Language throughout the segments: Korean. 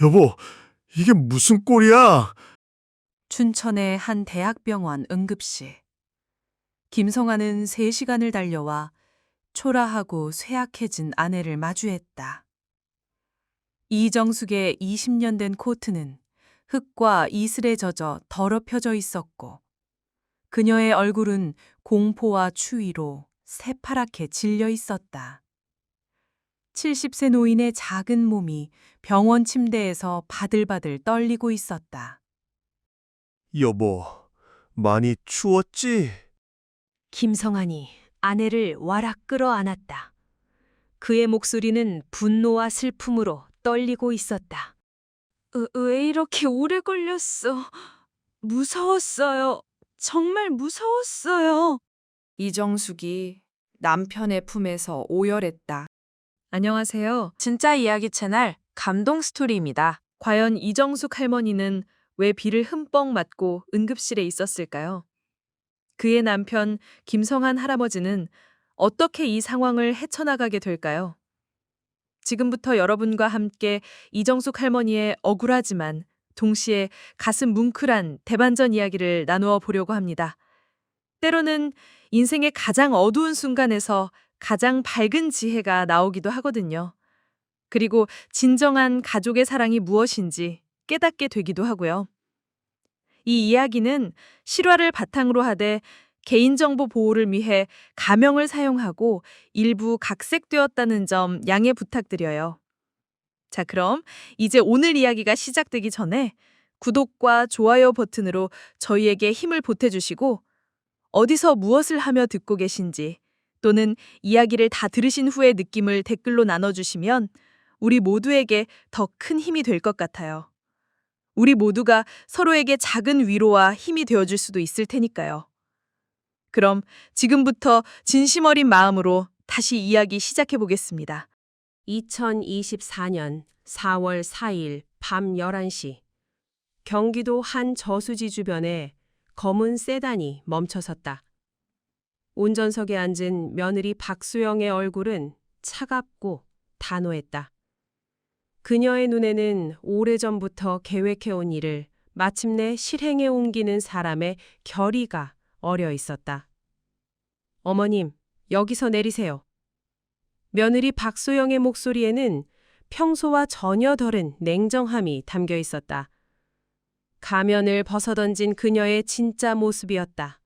여보, 이게 무슨 꼴이야? 춘천의 한 대학병원 응급실. 김성아는 3시간을 달려와 초라하고 쇠약해진 아내를 마주했다. 이정숙의 20년 된 코트는 흙과 이슬에 젖어 더럽혀져 있었고, 그녀의 얼굴은 공포와 추위로 새파랗게 질려 있었다. 70세 노인의 작은 몸이 병원 침대에서 바들바들 떨리고 있었다. 여보, 많이 추웠지? 김성환이 아내를 와락 끌어안았다. 그의 목소리는 분노와 슬픔으로 떨리고 있었다. 왜 이렇게 오래 걸렸어? 무서웠어요. 정말 무서웠어요. 이정숙이 남편의 품에서 오열했다. 안녕하세요. 진짜 이야기 채널 감동 스토리입니다. 과연 이정숙 할머니는 왜 비를 흠뻑 맞고 응급실에 있었을까요? 그의 남편 김성한 할아버지는 어떻게 이 상황을 헤쳐나가게 될까요? 지금부터 여러분과 함께 이정숙 할머니의 억울하지만 동시에 가슴 뭉클한 대반전 이야기를 나누어 보려고 합니다. 때로는 인생의 가장 어두운 순간에서 가장 밝은 지혜가 나오기도 하거든요. 그리고 진정한 가족의 사랑이 무엇인지 깨닫게 되기도 하고요. 이 이야기는 실화를 바탕으로 하되 개인정보 보호를 위해 가명을 사용하고 일부 각색되었다는 점 양해 부탁드려요. 자, 그럼 이제 오늘 이야기가 시작되기 전에 구독과 좋아요 버튼으로 저희에게 힘을 보태주시고 어디서 무엇을 하며 듣고 계신지 또는 이야기를 다 들으신 후의 느낌을 댓글로 나눠주시면 우리 모두에게 더 큰 힘이 될 것 같아요. 우리 모두가 서로에게 작은 위로와 힘이 되어줄 수도 있을 테니까요. 그럼 지금부터 진심 어린 마음으로 다시 이야기 시작해 보겠습니다. 2024년 4월 4일 밤 11시. 경기도 한 저수지 주변에 검은 세단이 멈춰섰다. 운전석에 앉은 며느리 박수영의 얼굴은 차갑고 단호했다. 그녀의 눈에는 오래전부터 계획해온 일을 마침내 실행에 옮기는 사람의 결의가 어려 있었다. 어머님, 여기서 내리세요. 며느리 박소영의 목소리에는 평소와 전혀 다른 냉정함이 담겨 있었다. 가면을 벗어던진 그녀의 진짜 모습이었다.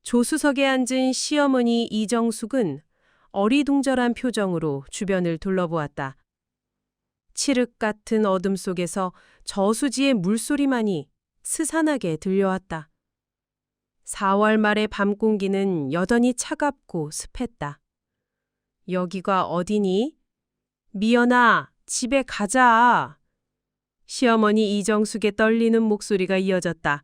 조수석에 앉은 시어머니 이정숙은 어리둥절한 표정으로 주변을 둘러보았다. 칠흑 같은 어둠 속에서 저수지의 물소리만이 스산하게 들려왔다. 4월 말의 밤 공기는 여전히 차갑고 습했다. 여기가 어디니? 미연아, 집에 가자. 시어머니 이정숙의 떨리는 목소리가 이어졌다.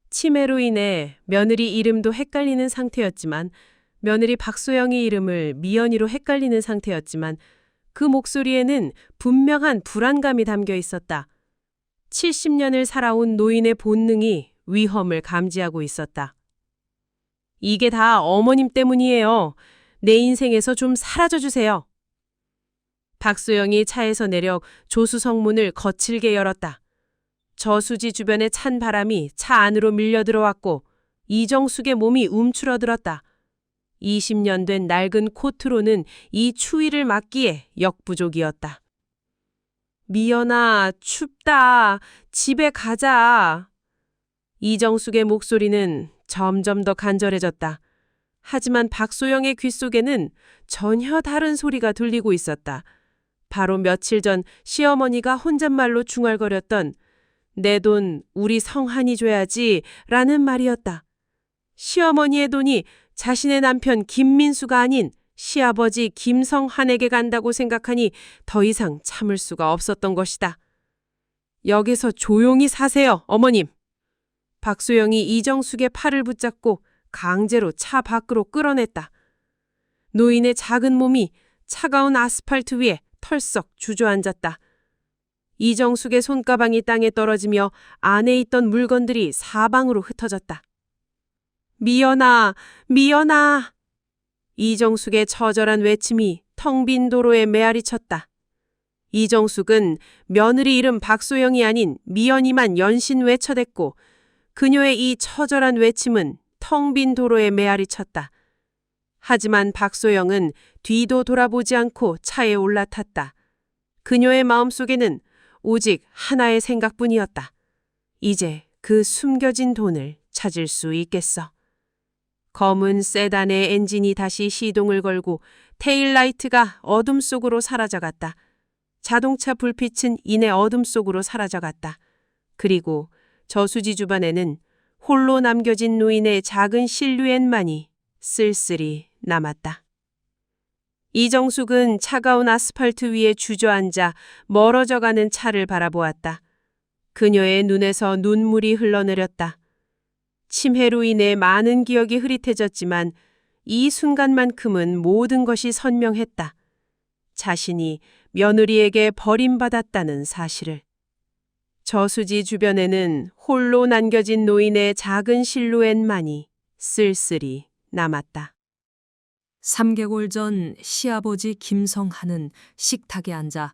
치매로 인해 며느리 이름도 헷갈리는 상태였지만 며느리 박소영의 이름을 미연이로 헷갈리는 상태였지만 그 목소리에는 분명한 불안감이 담겨 있었다. 70년을 살아온 노인의 본능이 위험을 감지하고 있었다. 이게 다 어머님 때문이에요. 내 인생에서 좀 사라져 주세요. 박소영이 차에서 내려 조수석 문을 거칠게 열었다. 저수지 주변의 찬 바람이 차 안으로 밀려 들어왔고 이정숙의 몸이 움츠러들었다. 20년 된 낡은 코트로는 이 추위를 막기에 역부족이었다. 미연아, 춥다. 집에 가자. 이정숙의 목소리는 점점 더 간절해졌다. 하지만 박소영의 귓속에는 전혀 다른 소리가 들리고 있었다. 바로 며칠 전 시어머니가 혼잣말로 중얼거렸던 내 돈 우리 성한이 줘야지 라는 말이었다. 시어머니의 돈이 자신의 남편 김민수가 아닌 시아버지 김성한에게 간다고 생각하니 더 이상 참을 수가 없었던 것이다. 여기서 조용히 사세요, 어머님. 박소영이 이정숙의 팔을 붙잡고 강제로 차 밖으로 끌어냈다. 노인의 작은 몸이 차가운 아스팔트 위에 털썩 주저앉았다. 이정숙의 손가방이 땅에 떨어지며 안에 있던 물건들이 사방으로 흩어졌다. 미연아, 미연아. 이정숙의 처절한 외침이 텅 빈 도로에 메아리쳤다. 이정숙은 며느리 이름 박소영이 아닌 미연이만 연신 외쳐댔고 그녀의 이 처절한 외침은 텅 빈 도로에 메아리 쳤다. 하지만 박소영은 뒤도 돌아보지 않고 차에 올라탔다. 그녀의 마음속에는 오직 하나의 생각뿐이었다. 이제 그 숨겨진 돈을 찾을 수 있겠어. 검은 세단의 엔진이 다시 시동을 걸고 테일라이트가 어둠 속으로 사라져갔다. 자동차 불빛은 이내 어둠 속으로 사라져갔다. 그리고 저수지 주변에는 홀로 남겨진 노인의 작은 실루엣만이 쓸쓸히 남았다. 이정숙은 차가운 아스팔트 위에 주저앉아 멀어져가는 차를 바라보았다. 그녀의 눈에서 눈물이 흘러내렸다. 치매로 인해 많은 기억이 흐릿해졌지만 이 순간만큼은 모든 것이 선명했다. 자신이 며느리에게 버림받았다는 사실을. 저수지 주변에는 홀로 남겨진 노인의 작은 실루엣만이 쓸쓸히 남았다. 3개월 전 시아버지 김성한은 식탁에 앉아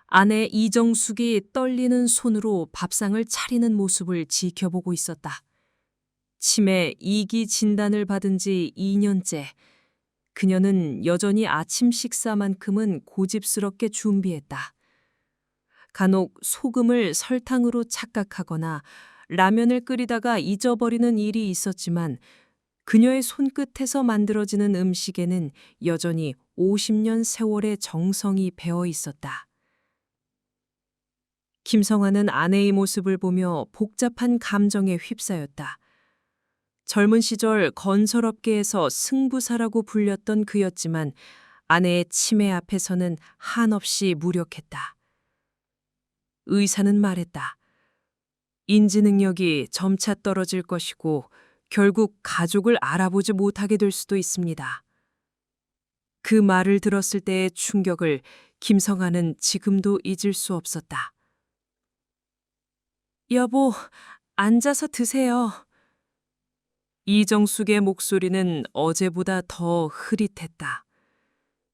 아내 이정숙이 떨리는 손으로 밥상을 차리는 모습을 지켜보고 있었다. 치매 2기 진단을 받은 지 2년째. 그녀는 여전히 아침 식사만큼은 고집스럽게 준비했다. 간혹 소금을 설탕으로 착각하거나 라면을 끓이다가 잊어버리는 일이 있었지만 그녀의 손끝에서 만들어지는 음식에는 여전히 50년 세월의 정성이 배어 있었다. 김성환은 아내의 모습을 보며 복잡한 감정에 휩싸였다. 젊은 시절 건설업계에서 승부사라고 불렸던 그였지만 아내의 치매 앞에서는 한없이 무력했다. 의사는 말했다. 인지 능력이 점차 떨어질 것이고 결국 가족을 알아보지 못하게 될 수도 있습니다. 그 말을 들었을 때의 충격을 김성환은 지금도 잊을 수 없었다. 여보, 앉아서 드세요. 이정숙의 목소리는 어제보다 더 흐릿했다.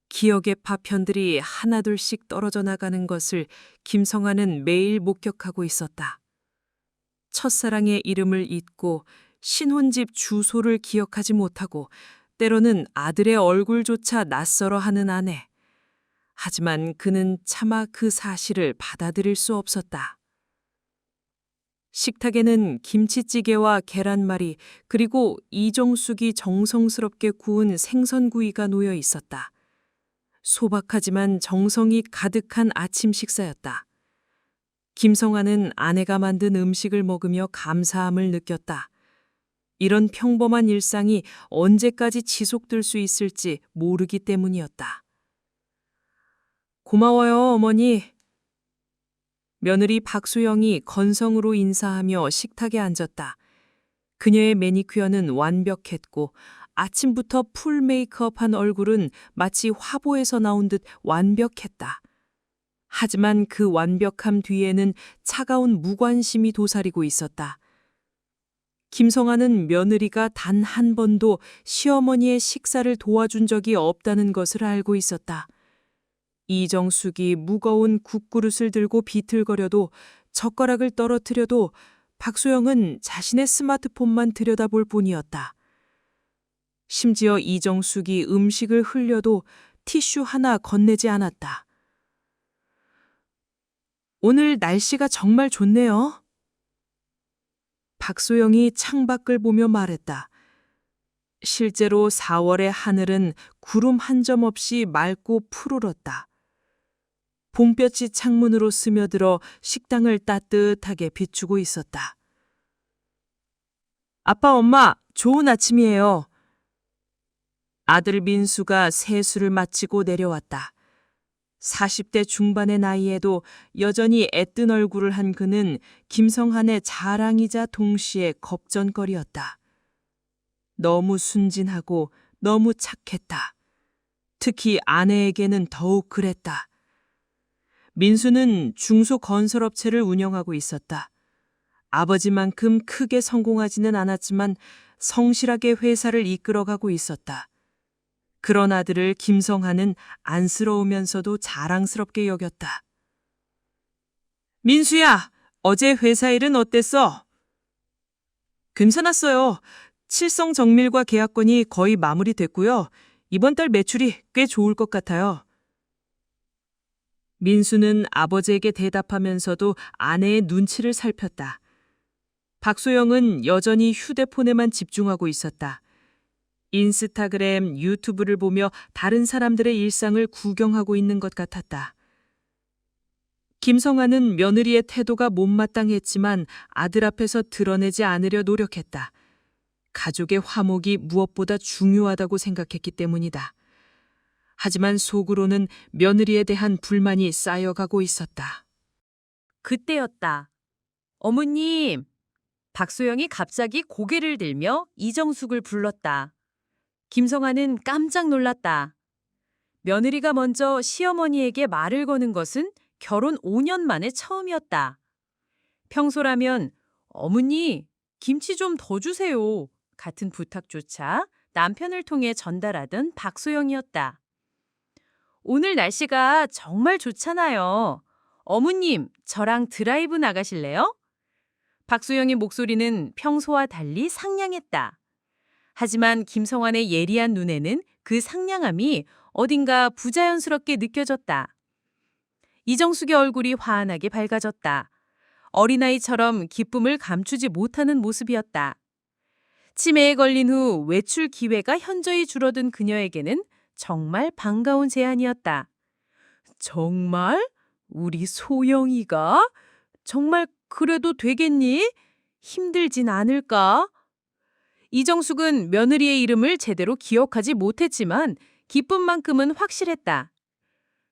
기억의 파편들이 하나둘씩 떨어져 나가는 것을 김성환은 매일 목격하고 있었다. 첫사랑의 이름을 잊고 신혼집 주소를 기억하지 못하고 때로는 아들의 얼굴조차 낯설어 하는 아내. 하지만 그는 차마 그 사실을 받아들일 수 없었다. 식탁에는 김치찌개와 계란말이 그리고 이정숙이 정성스럽게 구운 생선구이가 놓여 있었다. 소박하지만 정성이 가득한 아침 식사였다. 김성환은 아내가 만든 음식을 먹으며 감사함을 느꼈다. 이런 평범한 일상이 언제까지 지속될 수 있을지 모르기 때문이었다. 고마워요, 어머니. 며느리 박소영이 건성으로 인사하며 식탁에 앉았다. 그녀의 매니큐어는 완벽했고 아침부터 풀 메이크업한 얼굴은 마치 화보에서 나온 듯 완벽했다. 하지만 그 완벽함 뒤에는 차가운 무관심이 도사리고 있었다. 김성환은 며느리가 단 한 번도 시어머니의 식사를 도와준 적이 없다는 것을 알고 있었다. 이정숙이 무거운 국그릇을 들고 비틀거려도 젓가락을 떨어뜨려도 박소영은 자신의 스마트폰만 들여다볼 뿐이었다. 심지어 이정숙이 음식을 흘려도 티슈 하나 건네지 않았다. 오늘 날씨가 정말 좋네요. 박소영이 창밖을 보며 말했다. 실제로 4월의 하늘은 구름 한 점 없이 맑고 푸르렀다. 봄볕이 창문으로 스며들어 식당을 따뜻하게 비추고 있었다. 아빠, 엄마, 좋은 아침이에요. 아들 민수가 세수를 마치고 내려왔다. 40대 중반의 나이에도 여전히 애뜬 얼굴을 한 그는 김성한의 자랑이자 동시에 겁전거리였다. 너무 순진하고 너무 착했다. 특히 아내에게는 더욱 그랬다. 민수는 중소건설업체를 운영하고 있었다. 아버지만큼 크게 성공하지는 않았지만 성실하게 회사를 이끌어가고 있었다. 그런 아들을 김성한은 안쓰러우면서도 자랑스럽게 여겼다. 민수야, 어제 회사 일은 어땠어? 괜찮았어요. 칠성 정밀과 계약건이 거의 마무리됐고요. 이번 달 매출이 꽤 좋을 것 같아요. 민수는 아버지에게 대답하면서도 아내의 눈치를 살폈다. 박소영은 여전히 휴대폰에만 집중하고 있었다. 인스타그램, 유튜브를 보며 다른 사람들의 일상을 구경하고 있는 것 같았다. 김성아는 며느리의 태도가 못마땅했지만 아들 앞에서 드러내지 않으려 노력했다. 가족의 화목이 무엇보다 중요하다고 생각했기 때문이다. 하지만 속으로는 며느리에 대한 불만이 쌓여가고 있었다. 그때였다. 어머님! 박소영이 갑자기 고개를 들며 이정숙을 불렀다. 김성아는 깜짝 놀랐다. 며느리가 먼저 시어머니에게 말을 거는 것은 결혼 5년 만에 처음이었다. 평소라면 어머니, 김치 좀 더 주세요 같은 부탁조차 남편을 통해 전달하던 박소영이었다. 오늘 날씨가 정말 좋잖아요. 어머님, 저랑 드라이브 나가실래요? 박소영의 목소리는 평소와 달리 상냥했다. 하지만 김성환의 예리한 눈에는 그 상냥함이 어딘가 부자연스럽게 느껴졌다. 이정숙의 얼굴이 환하게 밝아졌다. 어린아이처럼 기쁨을 감추지 못하는 모습이었다. 치매에 걸린 후 외출 기회가 현저히 줄어든 그녀에게는 정말 반가운 제안이었다. 정말? 우리 소영이가? 정말 그래도 되겠니? 힘들진 않을까? 이정숙은 며느리의 이름을 제대로 기억하지 못했지만 기쁨만큼은 확실했다.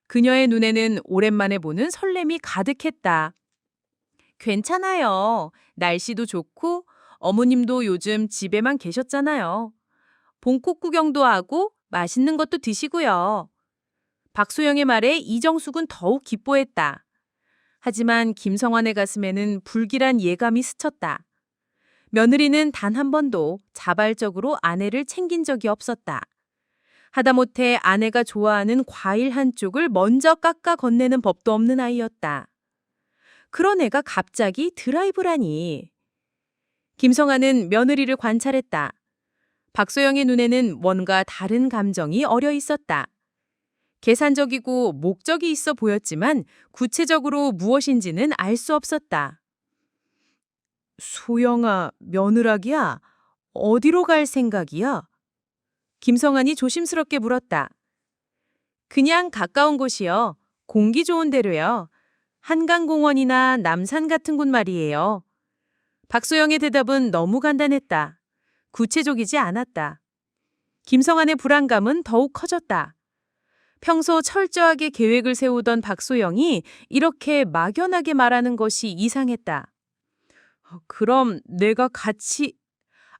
그녀의 눈에는 오랜만에 보는 설렘이 가득했다. 괜찮아요. 날씨도 좋고 어머님도 요즘 집에만 계셨잖아요. 봄꽃 구경도 하고 맛있는 것도 드시고요. 박소영의 말에 이정숙은 더욱 기뻐했다. 하지만 김성환의 가슴에는 불길한 예감이 스쳤다. 며느리는 단 한 번도 자발적으로 아내를 챙긴 적이 없었다. 하다못해 아내가 좋아하는 과일 한쪽을 먼저 깎아 건네는 법도 없는 아이였다. 그런 애가 갑자기 드라이브라니. 김성아는 며느리를 관찰했다. 박소영의 눈에는 뭔가 다른 감정이 어려 있었다. 계산적이고 목적이 있어 보였지만 구체적으로 무엇인지는 알 수 없었다. 소영아, 며느라기야? 어디로 갈 생각이야? 김성환이 조심스럽게 물었다. 그냥 가까운 곳이요. 공기 좋은 데로요. 한강공원이나 남산 같은 곳 말이에요. 박소영의 대답은 너무 간단했다. 구체적이지 않았다. 김성환의 불안감은 더욱 커졌다. 평소 철저하게 계획을 세우던 박소영이 이렇게 막연하게 말하는 것이 이상했다. 그럼 내가 같이...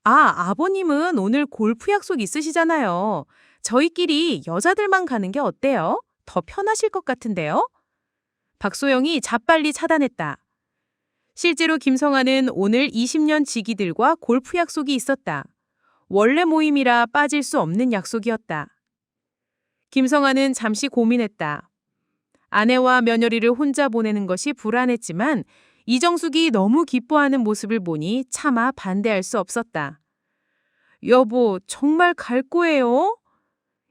아버님은 오늘 골프 약속 있으시잖아요. 저희끼리 여자들만 가는 게 어때요? 더 편하실 것 같은데요? 박소영이 재빨리 차단했다. 실제로 김성아는 오늘 20년 지기들과 골프 약속이 있었다. 원래 모임이라 빠질 수 없는 약속이었다. 김성아는 잠시 고민했다. 아내와 며느리를 혼자 보내는 것이 불안했지만 이정숙이 너무 기뻐하는 모습을 보니 차마 반대할 수 없었다. 여보, 정말 갈 거예요?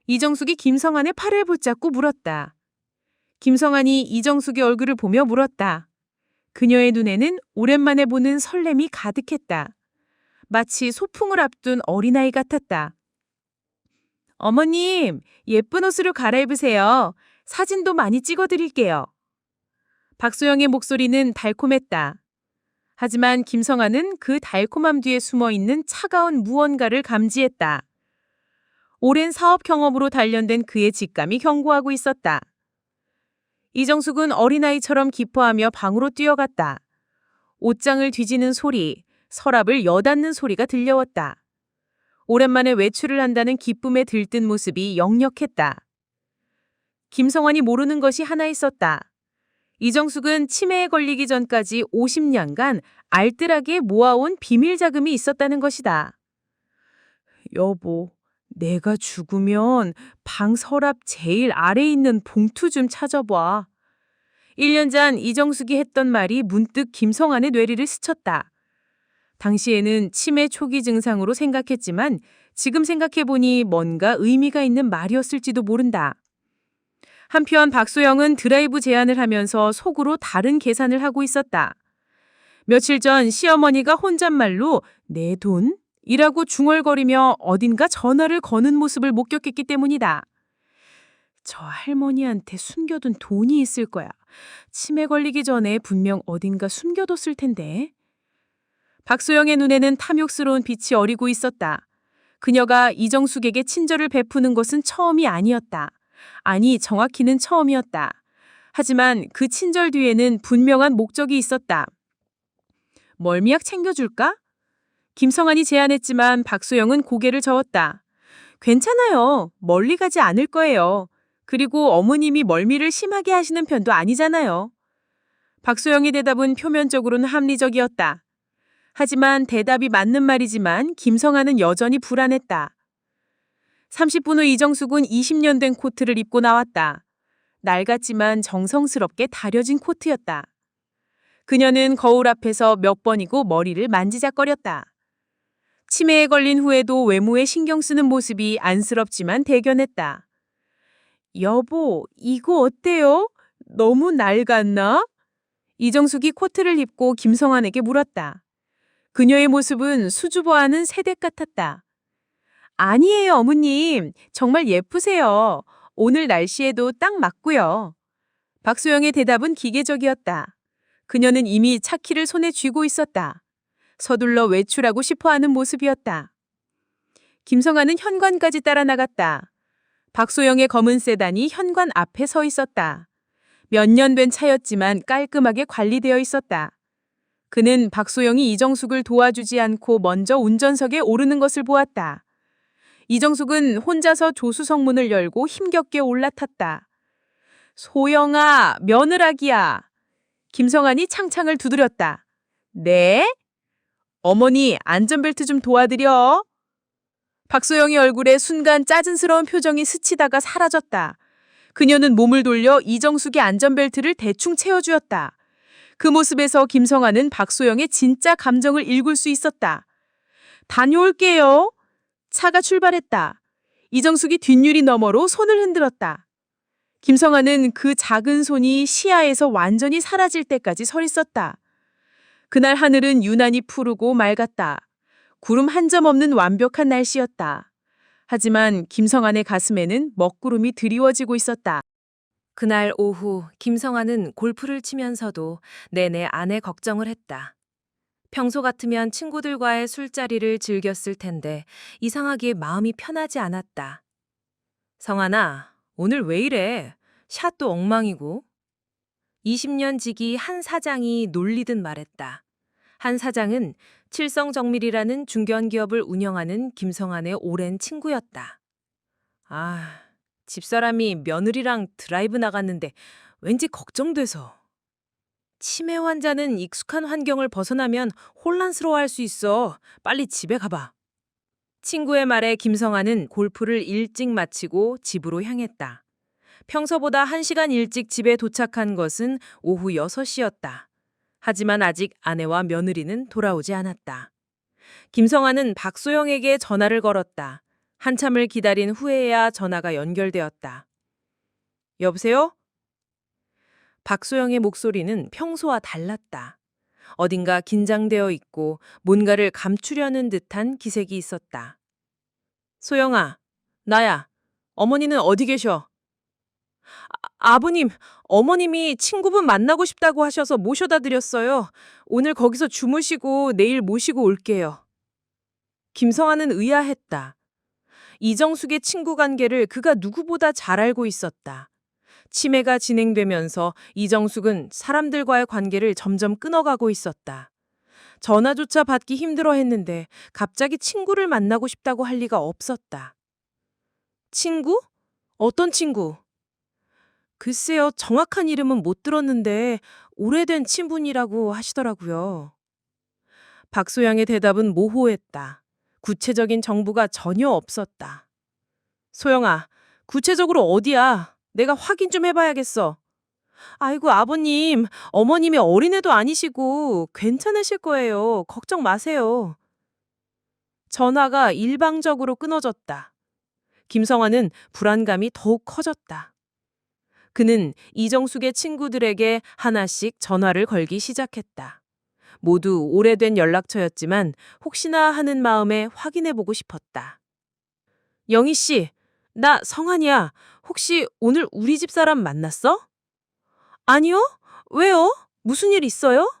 이정숙이 김성환의 팔을 붙잡고 물었다. 김성환이 이정숙의 얼굴을 보며 물었다. 그녀의 눈에는 오랜만에 보는 설렘이 가득했다. 마치 소풍을 앞둔 어린아이 같았다. 어머님, 예쁜 옷으로 갈아입으세요. 사진도 많이 찍어드릴게요. 박소영의 목소리는 달콤했다. 하지만 김성아는 그 달콤함 뒤에 숨어있는 차가운 무언가를 감지했다. 오랜 사업 경험으로 단련된 그의 직감이 경고하고 있었다. 이정숙은 어린아이처럼 기뻐하며 방으로 뛰어갔다. 옷장을 뒤지는 소리, 서랍을 여닫는 소리가 들려왔다. 오랜만에 외출을 한다는 기쁨에 들뜬 모습이 역력했다. 김성환이 모르는 것이 하나 있었다. 이정숙은 치매에 걸리기 전까지 50년간 알뜰하게 모아온 비밀 자금이 있었다는 것이다. 여보, 내가 죽으면 방 서랍 제일 아래에 있는 봉투 좀 찾아봐. 1년 전 이정숙이 했던 말이 문득 김성환의 뇌리를 스쳤다. 당시에는 치매 초기 증상으로 생각했지만 지금 생각해보니 뭔가 의미가 있는 말이었을지도 모른다. 한편 박소영은 드라이브 제안을 하면서 속으로 다른 계산을 하고 있었다. 며칠 전 시어머니가 혼잣말로 내 돈? 이라고 중얼거리며 어딘가 전화를 거는 모습을 목격했기 때문이다. 저 할머니한테 숨겨둔 돈이 있을 거야. 치매 걸리기 전에 분명 어딘가 숨겨뒀을 텐데. 박소영의 눈에는 탐욕스러운 빛이 어리고 있었다. 그녀가 이정숙에게 친절을 베푸는 것은 처음이 아니었다. 아니, 정확히는 처음이었다. 하지만 그 친절 뒤에는 분명한 목적이 있었다. 멀미약 챙겨줄까? 김성환이 제안했지만 박소영은 고개를 저었다. 괜찮아요. 멀리 가지 않을 거예요. 그리고 어머님이 멀미를 심하게 하시는 편도 아니잖아요. 박소영의 대답은 표면적으로는 합리적이었다. 하지만 대답이 맞는 말이지만 김성환은 여전히 불안했다. 30분 후 이정숙은 20년 된 코트를 입고 나왔다. 낡았지만 정성스럽게 다려진 코트였다. 그녀는 거울 앞에서 몇 번이고 머리를 만지작거렸다. 치매에 걸린 후에도 외모에 신경 쓰는 모습이 안쓰럽지만 대견했다. 여보, 이거 어때요? 너무 낡았나? 이정숙이 코트를 입고 김성환에게 물었다. 그녀의 모습은 수줍어하는 새댁 같았다. 아니에요, 어머님. 정말 예쁘세요. 오늘 날씨에도 딱 맞고요. 박소영의 대답은 기계적이었다. 그녀는 이미 차키를 손에 쥐고 있었다. 서둘러 외출하고 싶어하는 모습이었다. 김성환은 현관까지 따라 나갔다. 박소영의 검은 세단이 현관 앞에 서 있었다. 몇 년 된 차였지만 깔끔하게 관리되어 있었다. 그는 박소영이 이정숙을 도와주지 않고 먼저 운전석에 오르는 것을 보았다. 이정숙은 혼자서 조수석 문을 열고 힘겹게 올라탔다. 소영아, 며느라기야. 김성환이 창창을 두드렸다. 네? 어머니, 안전벨트 좀 도와드려. 박소영의 얼굴에 순간 짜증스러운 표정이 스치다가 사라졌다. 그녀는 몸을 돌려 이정숙의 안전벨트를 대충 채워주었다. 그 모습에서 김성환은 박소영의 진짜 감정을 읽을 수 있었다. 다녀올게요. 차가 출발했다. 이정숙이 뒷유리 너머로 손을 흔들었다. 김성환은 그 작은 손이 시야에서 완전히 사라질 때까지 서 있었다. 그날 하늘은 유난히 푸르고 맑았다. 구름 한 점 없는 완벽한 날씨였다. 하지만 김성환의 가슴에는 먹구름이 드리워지고 있었다. 그날 오후 김성환은 골프를 치면서도 내내 아내 걱정을 했다. 평소 같으면 친구들과의 술자리를 즐겼을 텐데 이상하게 마음이 편하지 않았다. 성환아, 오늘 왜 이래? 샷도 엉망이고. 20년 지기 한 사장이 놀리듯 말했다. 한 사장은 칠성정밀이라는 중견기업을 운영하는 김성환의 오랜 친구였다. 아, 집사람이 며느리랑 드라이브 나갔는데 왠지 걱정돼서. 치매 환자는 익숙한 환경을 벗어나면 혼란스러워할 수 있어. 빨리 집에 가봐. 친구의 말에 김성환은 골프를 일찍 마치고 집으로 향했다. 평소보다 1시간 일찍 집에 도착한 것은 오후 6시였다. 하지만 아직 아내와 며느리는 돌아오지 않았다. 김성환은 박소영에게 전화를 걸었다. 한참을 기다린 후에야 전화가 연결되었다. 여보세요? 박소영의 목소리는 평소와 달랐다. 어딘가 긴장되어 있고 뭔가를 감추려는 듯한 기색이 있었다. 소영아, 나야. 어머니는 어디 계셔? 아버님, 어머님이 친구분 만나고 싶다고 하셔서 모셔다 드렸어요. 오늘 거기서 주무시고 내일 모시고 올게요. 김성환은 의아했다. 이정숙의 친구 관계를 그가 누구보다 잘 알고 있었다. 치매가 진행되면서 이정숙은 사람들과의 관계를 점점 끊어가고 있었다. 전화조차 받기 힘들어했는데 갑자기 친구를 만나고 싶다고 할 리가 없었다. 친구? 어떤 친구? 글쎄요, 정확한 이름은 못 들었는데 오래된 친분이라고 하시더라고요. 박소영의 대답은 모호했다. 구체적인 정보가 전혀 없었다. 소영아, 구체적으로 어디야? 내가 확인 좀 해봐야겠어. 아이고, 아버님, 어머님이 어린애도 아니시고 괜찮으실 거예요. 걱정 마세요. 전화가 일방적으로 끊어졌다. 김성환은 불안감이 더욱 커졌다. 그는 이정숙의 친구들에게 하나씩 전화를 걸기 시작했다. 모두 오래된 연락처였지만 혹시나 하는 마음에 확인해보고 싶었다. 영희 씨, 나 성환이야. 혹시 오늘 우리 집 사람 만났어? 아니요? 왜요? 무슨 일 있어요?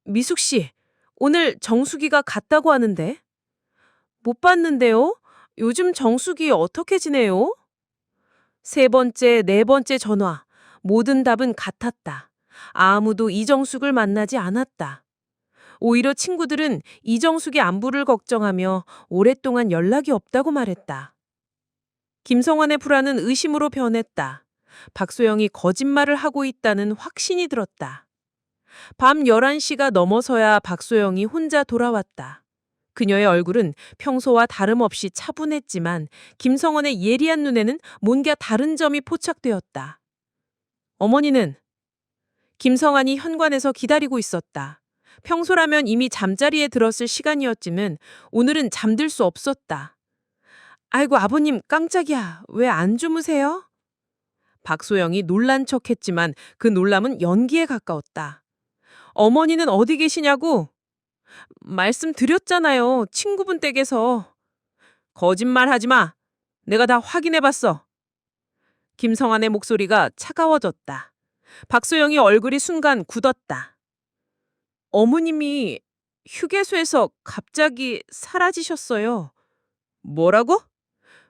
미숙 씨, 오늘 정숙이가 갔다고 하는데. 못 봤는데요? 요즘 정숙이 어떻게 지내요? 세 번째, 네 번째 전화. 모든 답은 같았다. 아무도 이정숙을 만나지 않았다. 오히려 친구들은 이정숙의 안부를 걱정하며 오랫동안 연락이 없다고 말했다. 김성환의 불안은 의심으로 변했다. 박소영이 거짓말을 하고 있다는 확신이 들었다. 밤 11시가 넘어서야 박소영이 혼자 돌아왔다. 그녀의 얼굴은 평소와 다름없이 차분했지만 김성원의 예리한 눈에는 뭔가 다른 점이 포착되었다. 어머니는 김성환이 현관에서 기다리고 있었다. 평소라면 이미 잠자리에 들었을 시간이었지만 오늘은 잠들 수 없었다. 아이고, 아버님, 깜짝이야. 왜 안 주무세요? 박소영이 놀란 척했지만 그 놀람은 연기에 가까웠다. 어머니는 어디 계시냐고? 말씀드렸잖아요. 친구분 댁에서. 거짓말하지 마. 내가 다 확인해봤어. 김성환의 목소리가 차가워졌다. 박소영이 얼굴이 순간 굳었다. 어머님이 휴게소에서 갑자기 사라지셨어요. 뭐라고?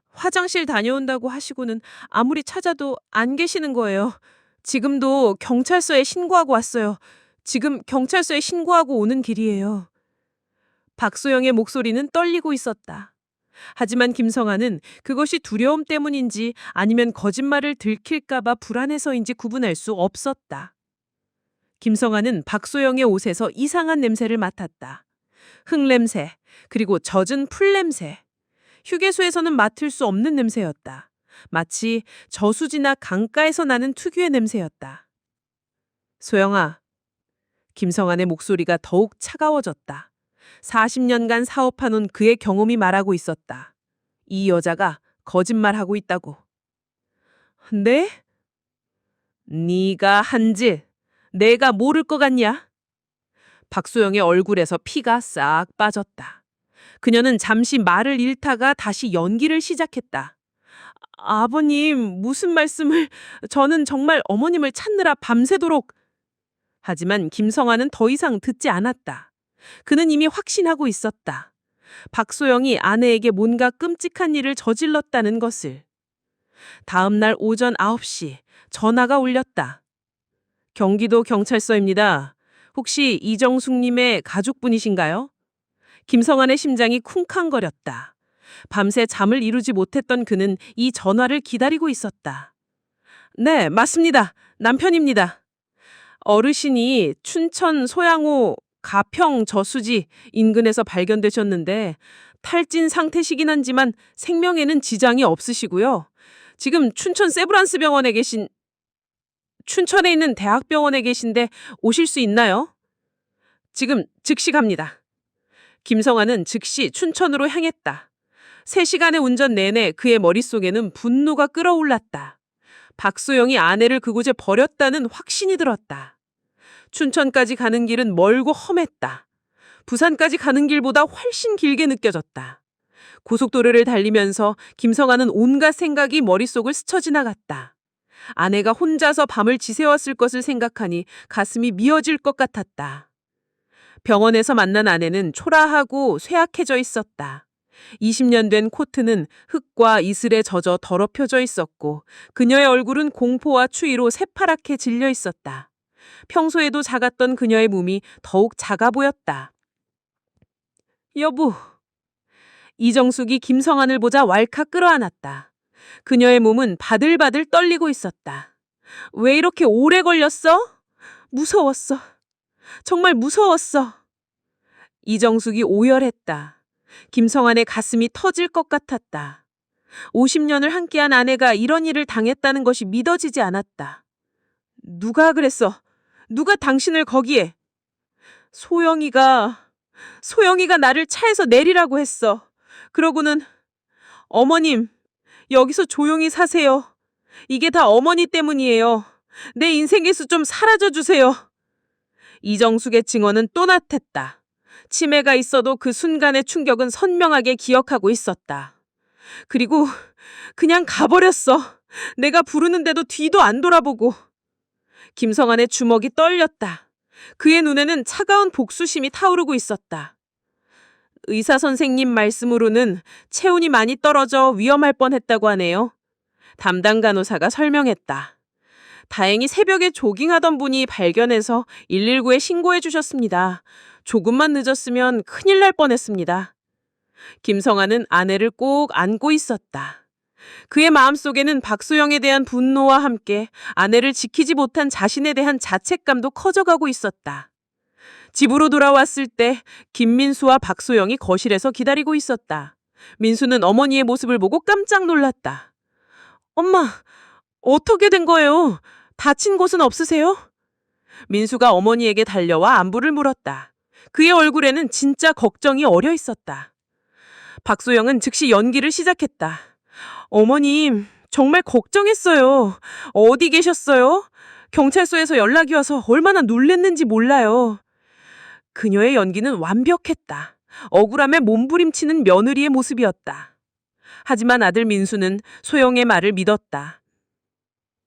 화장실 다녀온다고 하시고는 아무리 찾아도 안 계시는 거예요. 지금도 경찰서에 신고하고 왔어요. 지금 경찰서에 신고하고 오는 길이에요. 박소영의 목소리는 떨리고 있었다. 하지만 김성환은 그것이 두려움 때문인지 아니면 거짓말을 들킬까봐 불안해서인지 구분할 수 없었다. 김성환은 박소영의 옷에서 이상한 냄새를 맡았다. 흙냄새, 그리고 젖은 풀냄새. 휴게소에서는 맡을 수 없는 냄새였다. 마치 저수지나 강가에서 나는 특유의 냄새였다. 소영아, 김성환의 목소리가 더욱 차가워졌다. 40년간 사업해놓은 그의 경험이 말하고 있었다. 이 여자가 거짓말하고 있다고. 네? 네가 한 짓 내가 모를 것 같냐? 박소영의 얼굴에서 피가 싹 빠졌다. 그녀는 잠시 말을 잃다가 다시 연기를 시작했다. 아버님, 무슨 말씀을... 저는 정말 어머님을 찾느라 밤새도록... 하지만 김성환은 더 이상 듣지 않았다. 그는 이미 확신하고 있었다. 박소영이 아내에게 뭔가 끔찍한 일을 저질렀다는 것을. 다음 날 오전 9시 전화가 울렸다. 경기도 경찰서입니다. 혹시 이정숙님의 가족분이신가요? 김성환의 심장이 쿵쾅거렸다. 밤새 잠을 이루지 못했던 그는 이 전화를 기다리고 있었다. 네, 맞습니다. 남편입니다. 어르신이 춘천 소양호 가평 저수지 인근에서 발견되셨는데 탈진 상태시긴 하지만 생명에는 지장이 없으시고요. 지금 춘천 세브란스 병원에 계신... 춘천에 있는 대학병원에 계신데 오실 수 있나요? 지금 즉시 갑니다. 김성환은 즉시 춘천으로 향했다. 3시간의 운전 내내 그의 머릿속에는 분노가 끓어올랐다. 박소영이 아내를 그곳에 버렸다는 확신이 들었다. 춘천까지 가는 길은 멀고 험했다. 부산까지 가는 길보다 훨씬 길게 느껴졌다. 고속도로를 달리면서 김성환은 온갖 생각이 머릿속을 스쳐 지나갔다. 아내가 혼자서 밤을 지새웠을 것을 생각하니 가슴이 미어질 것 같았다. 병원에서 만난 아내는 초라하고 쇠약해져 있었다. 20년 된 코트는 흙과 이슬에 젖어 더럽혀져 있었고 그녀의 얼굴은 공포와 추위로 새파랗게 질려 있었다. 평소에도 작았던 그녀의 몸이 더욱 작아 보였다. 여보. 이정숙이 김성환을 보자 왈칵 끌어안았다. 그녀의 몸은 바들바들 떨리고 있었다. 왜 이렇게 오래 걸렸어? 무서웠어. 정말 무서웠어. 이정숙이 오열했다. 김성환의 가슴이 터질 것 같았다. 50년을 함께한 아내가 이런 일을 당했다는 것이 믿어지지 않았다. 누가 그랬어? 누가 당신을 거기에? 소영이가 나를 차에서 내리라고 했어. 그러고는 어머님, 여기서 조용히 사세요. 이게 다 어머니 때문이에요. 내 인생에서 좀 사라져 주세요. 이정숙의 증언은 또 나탔다. 치매가 있어도 그 순간의 충격은 선명하게 기억하고 있었다. 그리고 그냥 가버렸어. 내가 부르는데도 뒤도 안 돌아보고. 김성환의 주먹이 떨렸다. 그의 눈에는 차가운 복수심이 타오르고 있었다. 의사 선생님 말씀으로는 체온이 많이 떨어져 위험할 뻔했다고 하네요. 담당 간호사가 설명했다. 다행히 새벽에 조깅하던 분이 발견해서 119에 신고해 주셨습니다. 조금만 늦었으면 큰일 날 뻔했습니다. 김성환은 아내를 꼭 안고 있었다. 그의 마음속에는 박소영에 대한 분노와 함께 아내를 지키지 못한 자신에 대한 자책감도 커져가고 있었다. 집으로 돌아왔을 때 김민수와 박소영이 거실에서 기다리고 있었다. 민수는 어머니의 모습을 보고 깜짝 놀랐다. 엄마, 어떻게 된 거예요? 다친 곳은 없으세요? 민수가 어머니에게 달려와 안부를 물었다. 그의 얼굴에는 진짜 걱정이 어려 있었다. 박소영은 즉시 연기를 시작했다. 어머님, 정말 걱정했어요. 어디 계셨어요? 경찰서에서 연락이 와서 얼마나 놀랬는지 몰라요. 그녀의 연기는 완벽했다. 억울함에 몸부림치는 며느리의 모습이었다. 하지만 아들 민수는 소영의 말을 믿었다.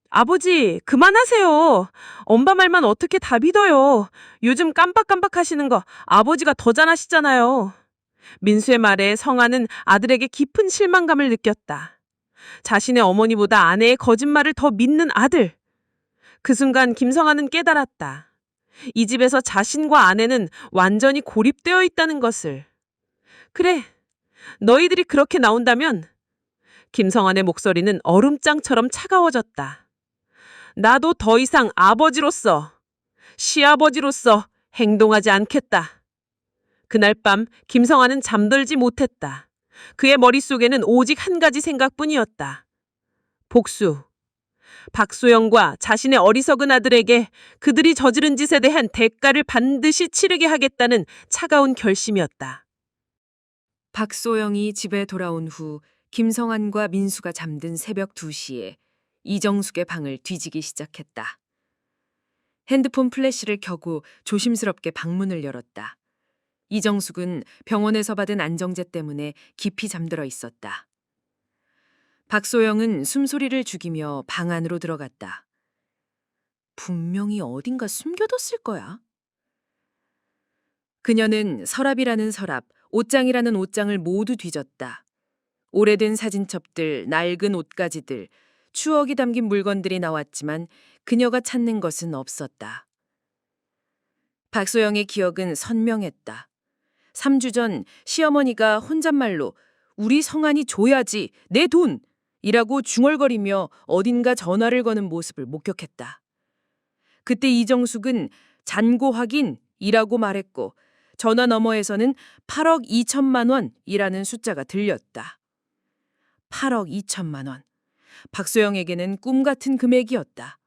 아버지, 그만하세요. 엄마 말만 어떻게 다 믿어요. 요즘 깜빡깜빡 하시는 거 아버지가 더 잘하시잖아요. 민수의 말에 성아는 아들에게 깊은 실망감을 느꼈다. 자신의 어머니보다 아내의 거짓말을 더 믿는 아들. 그 순간 김성아는 깨달았다. 이 집에서 자신과 아내는 완전히 고립되어 있다는 것을. 그래, 너희들이 그렇게 나온다면. 김성환의 목소리는 얼음장처럼 차가워졌다. 나도 더 이상 아버지로서, 시아버지로서 행동하지 않겠다. 그날 밤 김성환은 잠들지 못했다. 그의 머릿속에는 오직 한 가지 생각뿐이었다. 복수. 박소영과 자신의 어리석은 아들에게 그들이 저지른 짓에 대한 대가를 반드시 치르게 하겠다는 차가운 결심이었다. 박소영이 집에 돌아온 후 김성환과 민수가 잠든 새벽 2시에 이정숙의 방을 뒤지기 시작했다. 핸드폰 플래시를 켜고 조심스럽게 방문을 열었다. 이정숙은 병원에서 받은 안정제 때문에 깊이 잠들어 있었다. 박소영은 숨소리를 죽이며 방 안으로 들어갔다. 분명히 어딘가 숨겨뒀을 거야. 그녀는 서랍이라는 서랍, 옷장이라는 옷장을 모두 뒤졌다. 오래된 사진첩들, 낡은 옷가지들, 추억이 담긴 물건들이 나왔지만 그녀가 찾는 것은 없었다. 박소영의 기억은 선명했다. 3주 전 시어머니가 혼잣말로 우리 성환이 줘야지, 내 돈! 이라고 중얼거리며 어딘가 전화를 거는 모습을 목격했다. 그때 이정숙은 잔고 확인이라고 말했고 전화 너머에서는 8억 2천만 원이라는 숫자가 들렸다. 8억 2천만 원. 박소영에게는 꿈 같은 금액이었다.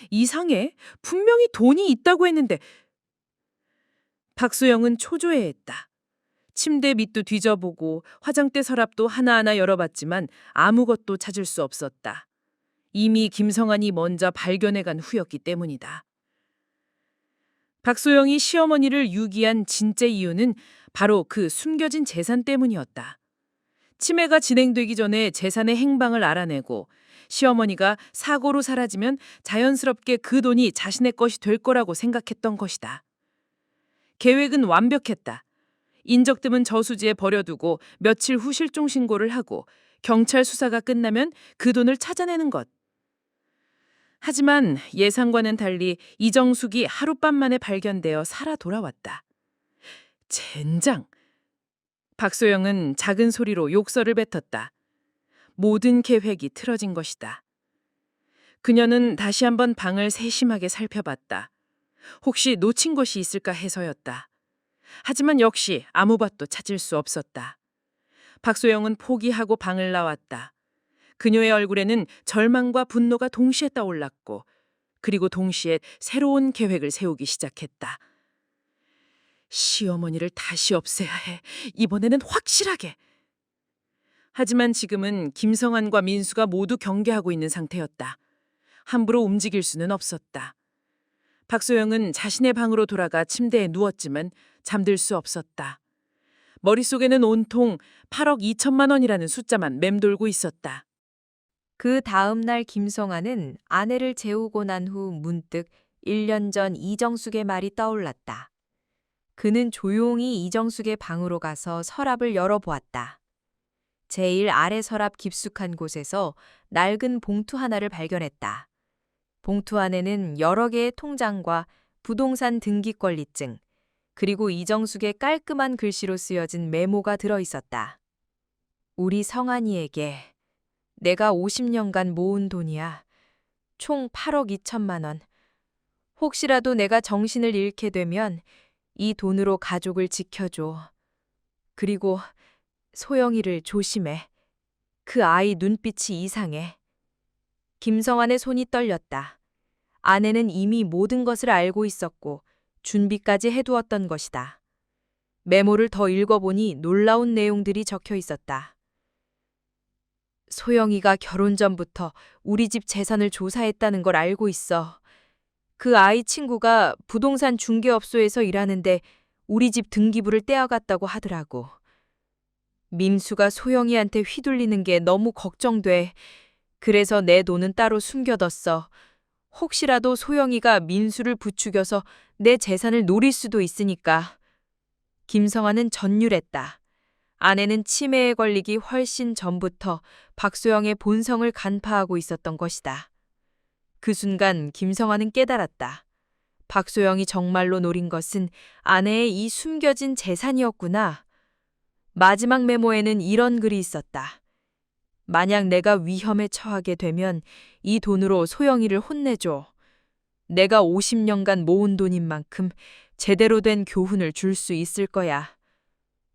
이상해. 분명히 돈이 있다고 했는데. 박소영은 초조해했다. 침대 밑도 뒤져보고 화장대 서랍도 하나하나 열어봤지만 아무것도 찾을 수 없었다. 이미 김성환이 먼저 발견해간 후였기 때문이다. 박소영이 시어머니를 유기한 진짜 이유는 바로 그 숨겨진 재산 때문이었다. 치매가 진행되기 전에 재산의 행방을 알아내고 시어머니가 사고로 사라지면 자연스럽게 그 돈이 자신의 것이 될 거라고 생각했던 것이다. 계획은 완벽했다. 인적드문 저수지에 버려두고 며칠 후 실종 신고를 하고 경찰 수사가 끝나면 그 돈을 찾아내는 것. 하지만 예상과는 달리 이정숙이 하룻밤 만에 발견되어 살아 돌아왔다. 젠장! 박소영은 작은 소리로 욕설을 뱉었다. 모든 계획이 틀어진 것이다. 그녀는 다시 한번 방을 세심하게 살펴봤다. 혹시 놓친 것이 있을까 해서였다. 하지만 역시 아무 것도 찾을 수 없었다. 박소영은 포기하고 방을 나왔다. 그녀의 얼굴에는 절망과 분노가 동시에 떠올랐고 그리고 동시에 새로운 계획을 세우기 시작했다. 시어머니를 다시 없애야 해. 이번에는 확실하게. 하지만 지금은 김성환과 민수가 모두 경계하고 있는 상태였다. 함부로 움직일 수는 없었다. 박소영은 자신의 방으로 돌아가 침대에 누웠지만 잠들 수 없었다. 머릿속에는 온통 8억 2천만 원이라는 숫자만 맴돌고 있었다. 그 다음 날 김성환은 아내를 재우고 난 후 문득 1년 전 이정숙의 말이 떠올랐다. 그는 조용히 이정숙의 방으로 가서 서랍을 열어보았다. 제일 아래 서랍 깊숙한 곳에서 낡은 봉투 하나를 발견했다. 봉투 안에는 여러 개의 통장과 부동산 등기권리증, 그리고 이정숙의 깔끔한 글씨로 쓰여진 메모가 들어 있었다. 우리 성환이에게 내가 50년간 모은 돈이야. 총 8억 2천만 원. 혹시라도 내가 정신을 잃게 되면 이 돈으로 가족을 지켜줘. 그리고 소영이를 조심해. 그 아이 눈빛이 이상해. 김성환의 손이 떨렸다. 아내는 이미 모든 것을 알고 있었고 준비까지 해두었던 것이다. 메모를 더 읽어보니 놀라운 내용들이 적혀 있었다. 소영이가 결혼 전부터 우리 집 재산을 조사했다는 걸 알고 있어. 그 아이 친구가 부동산 중개업소에서 일하는데 우리 집 등기부를 떼어갔다고 하더라고. 민수가 소영이한테 휘둘리는 게 너무 걱정돼. 그래서 내 돈은 따로 숨겨뒀어. 혹시라도 소영이가 민수를 부추겨서 내 재산을 노릴 수도 있으니까. 김성환은 전율했다. 아내는 치매에 걸리기 훨씬 전부터 박소영의 본성을 간파하고 있었던 것이다. 그 순간 김성환은 깨달았다. 박소영이 정말로 노린 것은 아내의 이 숨겨진 재산이었구나. 마지막 메모에는 이런 글이 있었다. 만약 내가 위험에 처하게 되면 이 돈으로 소영이를 혼내줘. 내가 50년간 모은 돈인 만큼 제대로 된 교훈을 줄 수 있을 거야.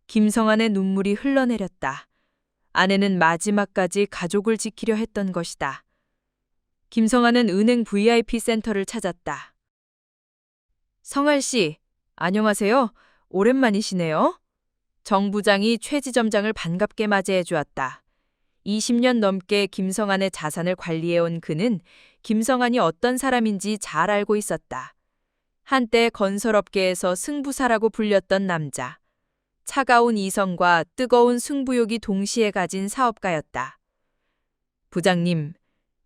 김성환의 눈물이 흘러내렸다. 아내는 마지막까지 가족을 지키려 했던 것이다. 김성환은 은행 VIP 센터를 찾았다. 성할 씨, 안녕하세요. 오랜만이시네요. 정 부장이 최 지점장을 반갑게 맞이해 주었다. 20년 넘게 김성환의 자산을 관리해온 그는 김성환이 어떤 사람인지 잘 알고 있었다. 한때 건설업계에서 승부사라고 불렸던 남자. 차가운 이성과 뜨거운 승부욕이 동시에 가진 사업가였다. 부장님,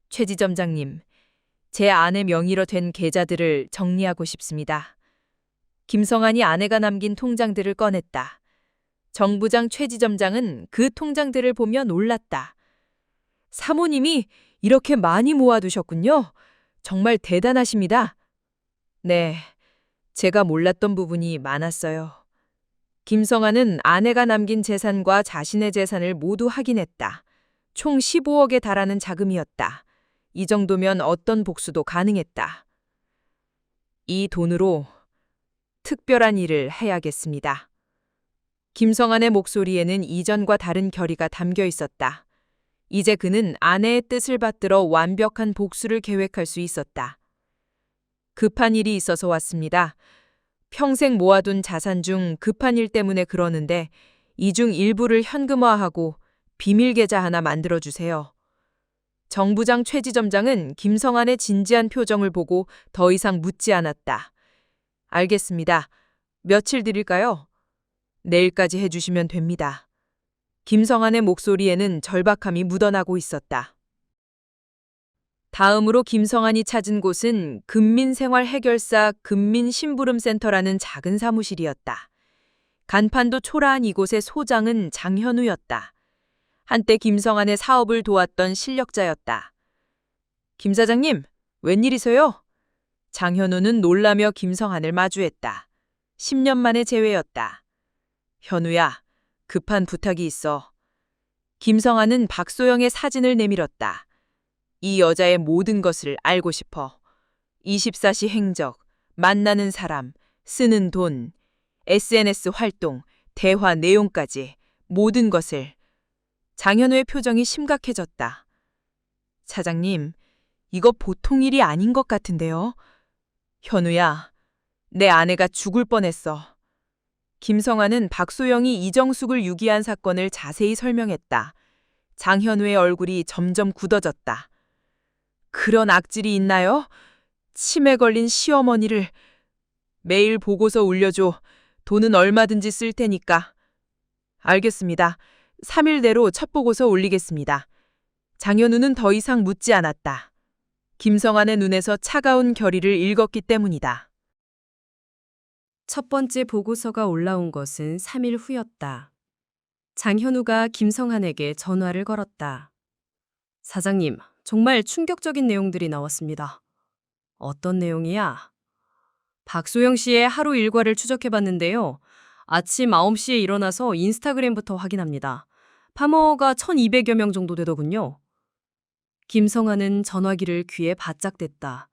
최 지점장님, 제 아내 명의로 된 계좌들을 정리하고 싶습니다. 김성환이 아내가 남긴 통장들을 꺼냈다. 정 부장 최 지점장은 그 통장들을 보며 놀랐다. 사모님이 이렇게 많이 모아두셨군요. 정말 대단하십니다. 네, 제가 몰랐던 부분이 많았어요. 김성환은 아내가 남긴 재산과 자신의 재산을 모두 확인했다. 총 15억에 달하는 자금이었다. 이 정도면 어떤 복수도 가능했다. 이 돈으로 특별한 일을 해야겠습니다. 김성환의 목소리에는 이전과 다른 결의가 담겨 있었다. 이제 그는 아내의 뜻을 받들어 완벽한 복수를 계획할 수 있었다. 급한 일이 있어서 왔습니다. 평생 모아둔 자산 중 급한 일 때문에 그러는데 이 중 일부를 현금화하고 비밀 계좌 하나 만들어주세요. 정 부장 최 지점장은 김성환의 진지한 표정을 보고 더 이상 묻지 않았다. 알겠습니다. 며칠 드릴까요? 내일까지 해주시면 됩니다. 김성환의 목소리에는 절박함이 묻어나고 있었다. 다음으로 김성환이 찾은 곳은 근민생활해결사 근민심부름센터라는 작은 사무실이었다. 간판도 초라한 이곳의 소장은 장현우였다. 한때 김성환의 사업을 도왔던 실력자였다. 김 사장님, 웬일이세요? 장현우는 놀라며 김성환을 마주했다. 10년 만의 재회였다. 현우야, 급한 부탁이 있어. 김성환은 박소영의 사진을 내밀었다. 이 여자의 모든 것을 알고 싶어. 24시 행적, 만나는 사람, 쓰는 돈, SNS 활동, 대화 내용까지 모든 것을. 장현우의 표정이 심각해졌다. 사장님, 이거 보통 일이 아닌 것 같은데요. 현우야, 내 아내가 죽을 뻔했어. 김성환은 박소영이 이정숙을 유기한 사건을 자세히 설명했다. 장현우의 얼굴이 점점 굳어졌다. 그런 악질이 있나요? 치매 걸린 시어머니를. 매일 보고서 올려줘. 돈은 얼마든지 쓸 테니까. 알겠습니다. 3일 내로 첫 보고서 올리겠습니다. 장현우는 더 이상 묻지 않았다. 김성환의 눈에서 차가운 결의를 읽었기 때문이다. 첫 번째 보고서가 올라온 것은 3일 후였다. 장현우가 김성환에게 전화를 걸었다. 사장님, 정말 충격적인 내용들이 나왔습니다. 어떤 내용이야? 박소영 씨의 하루 일과를 추적해봤는데요. 아침 9시에 일어나서 인스타그램부터 확인합니다. 파머가 1200여 명 정도 되더군요. 김성환은 전화기를 귀에 바짝 댔다.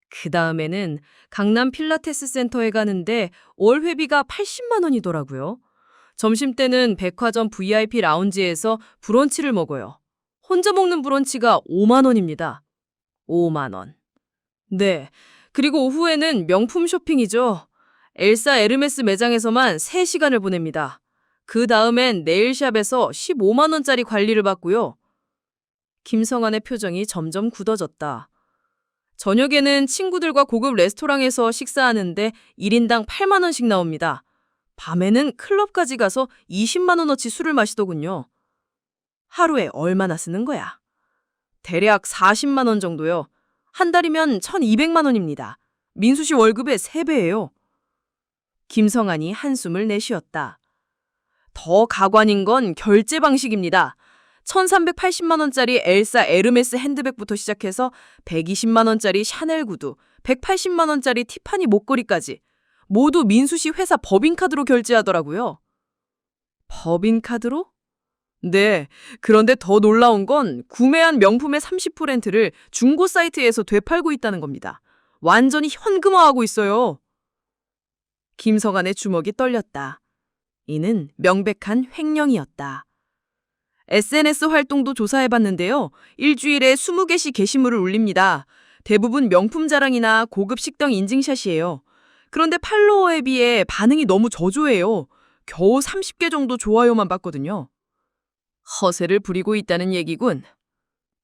그 다음에는 강남 필라테스 센터에 가는데 월 회비가 80만 원이더라고요. 점심때는 백화점 VIP 라운지에서 브런치를 먹어요. 혼자 먹는 브런치가 5만 원입니다. 5만 원. 네, 그리고 오후에는 명품 쇼핑이죠. 엘사 에르메스 매장에서만 3시간을 보냅니다. 그 다음엔 네일샵에서 15만 원짜리 관리를 받고요. 김성환의 표정이 점점 굳어졌다. 저녁에는 친구들과 고급 레스토랑에서 식사하는데 1인당 8만 원씩 나옵니다. 밤에는 클럽까지 가서 20만 원어치 술을 마시더군요. 하루에 얼마나 쓰는 거야? 대략 40만 원 정도요. 한 달이면 1200만 원입니다. 민수 씨 월급의 3배예요. 김성환이 한숨을 내쉬었다. 더 가관인 건 결제 방식입니다. 1380만 원짜리 엘사 에르메스 핸드백부터 시작해서 120만 원짜리 샤넬 구두, 180만 원짜리 티파니 목걸이까지 모두 민수 씨 회사 법인카드로 결제하더라고요. 법인카드로? 네, 그런데 더 놀라운 건 구매한 명품의 30%를 중고 사이트에서 되팔고 있다는 겁니다. 완전히 현금화하고 있어요. 김성환의 주먹이 떨렸다. 이는 명백한 횡령이었다. SNS 활동도 조사해봤는데요. 일주일에 20개씩 게시물을 올립니다. 대부분 명품 자랑이나 고급 식당 인증샷이에요. 그런데 팔로워에 비해 반응이 너무 저조해요. 겨우 30개 정도 좋아요만 받거든요. 허세를 부리고 있다는 얘기군.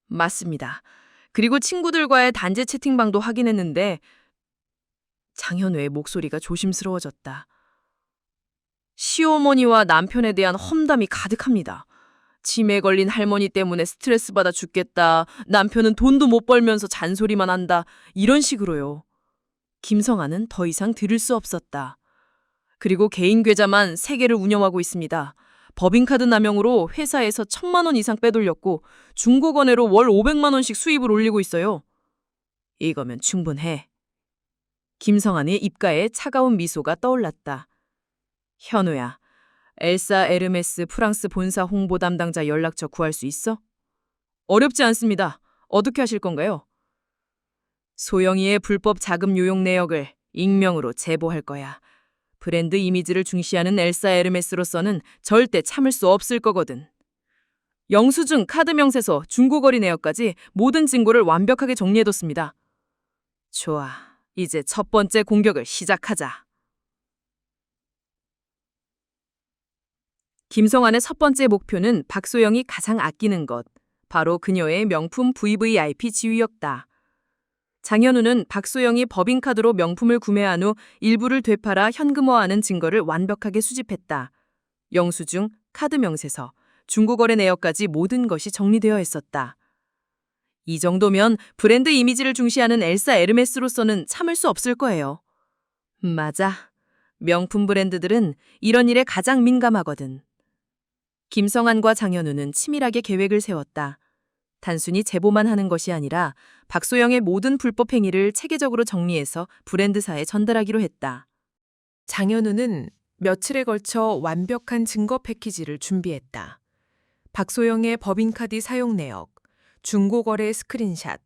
맞습니다. 그리고 친구들과의 단체 채팅방도 확인했는데 장현우의 목소리가 조심스러워졌다. 시어머니와 남편에 대한 험담이 가득합니다. 치매 걸린 할머니 때문에 스트레스 받아 죽겠다. 남편은 돈도 못 벌면서 잔소리만 한다. 이런 식으로요. 김성환은 더 이상 들을 수 없었다. 그리고 개인 계좌만 3개를 운영하고 있습니다. 법인카드 남용으로 회사에서 1000만 원 이상 빼돌렸고 중고거래로 월 500만 원씩 수입을 올리고 있어요. 이거면 충분해. 김성환의 입가에 차가운 미소가 떠올랐다. 현우야, 엘사 에르메스 프랑스 본사 홍보 담당자 연락처 구할 수 있어? 어렵지 않습니다. 어떻게 하실 건가요? 소영이의 불법 자금 요용 내역을 익명으로 제보할 거야. 브랜드 이미지를 중시하는 엘사 에르메스로서는 절대 참을 수 없을 거거든. 영수증, 카드 명세서, 중고거래 내역까지 모든 증거를 완벽하게 정리해뒀습니다. 좋아, 이제 첫 번째 공격을 시작하자. 김성환의 첫 번째 목표는 박소영이 가장 아끼는 것, 바로 그녀의 명품 VVIP 지위였다. 장현우는 박소영이 법인카드로 명품을 구매한 후 일부를 되팔아 현금화하는 증거를 완벽하게 수집했다. 영수증, 카드 명세서, 중고거래 내역까지 모든 것이 정리되어 있었다. 이 정도면 브랜드 이미지를 중시하는 엘사 에르메스로서는 참을 수 없을 거예요. 맞아. 명품 브랜드들은 이런 일에 가장 민감하거든. 김성환과 장현우는 치밀하게 계획을 세웠다. 단순히 제보만 하는 것이 아니라 박소영의 모든 불법 행위를 체계적으로 정리해서 브랜드사에 전달하기로 했다. 장현우는 며칠에 걸쳐 완벽한 증거 패키지를 준비했다. 박소영의 법인카드 사용 내역, 중고거래 스크린샷,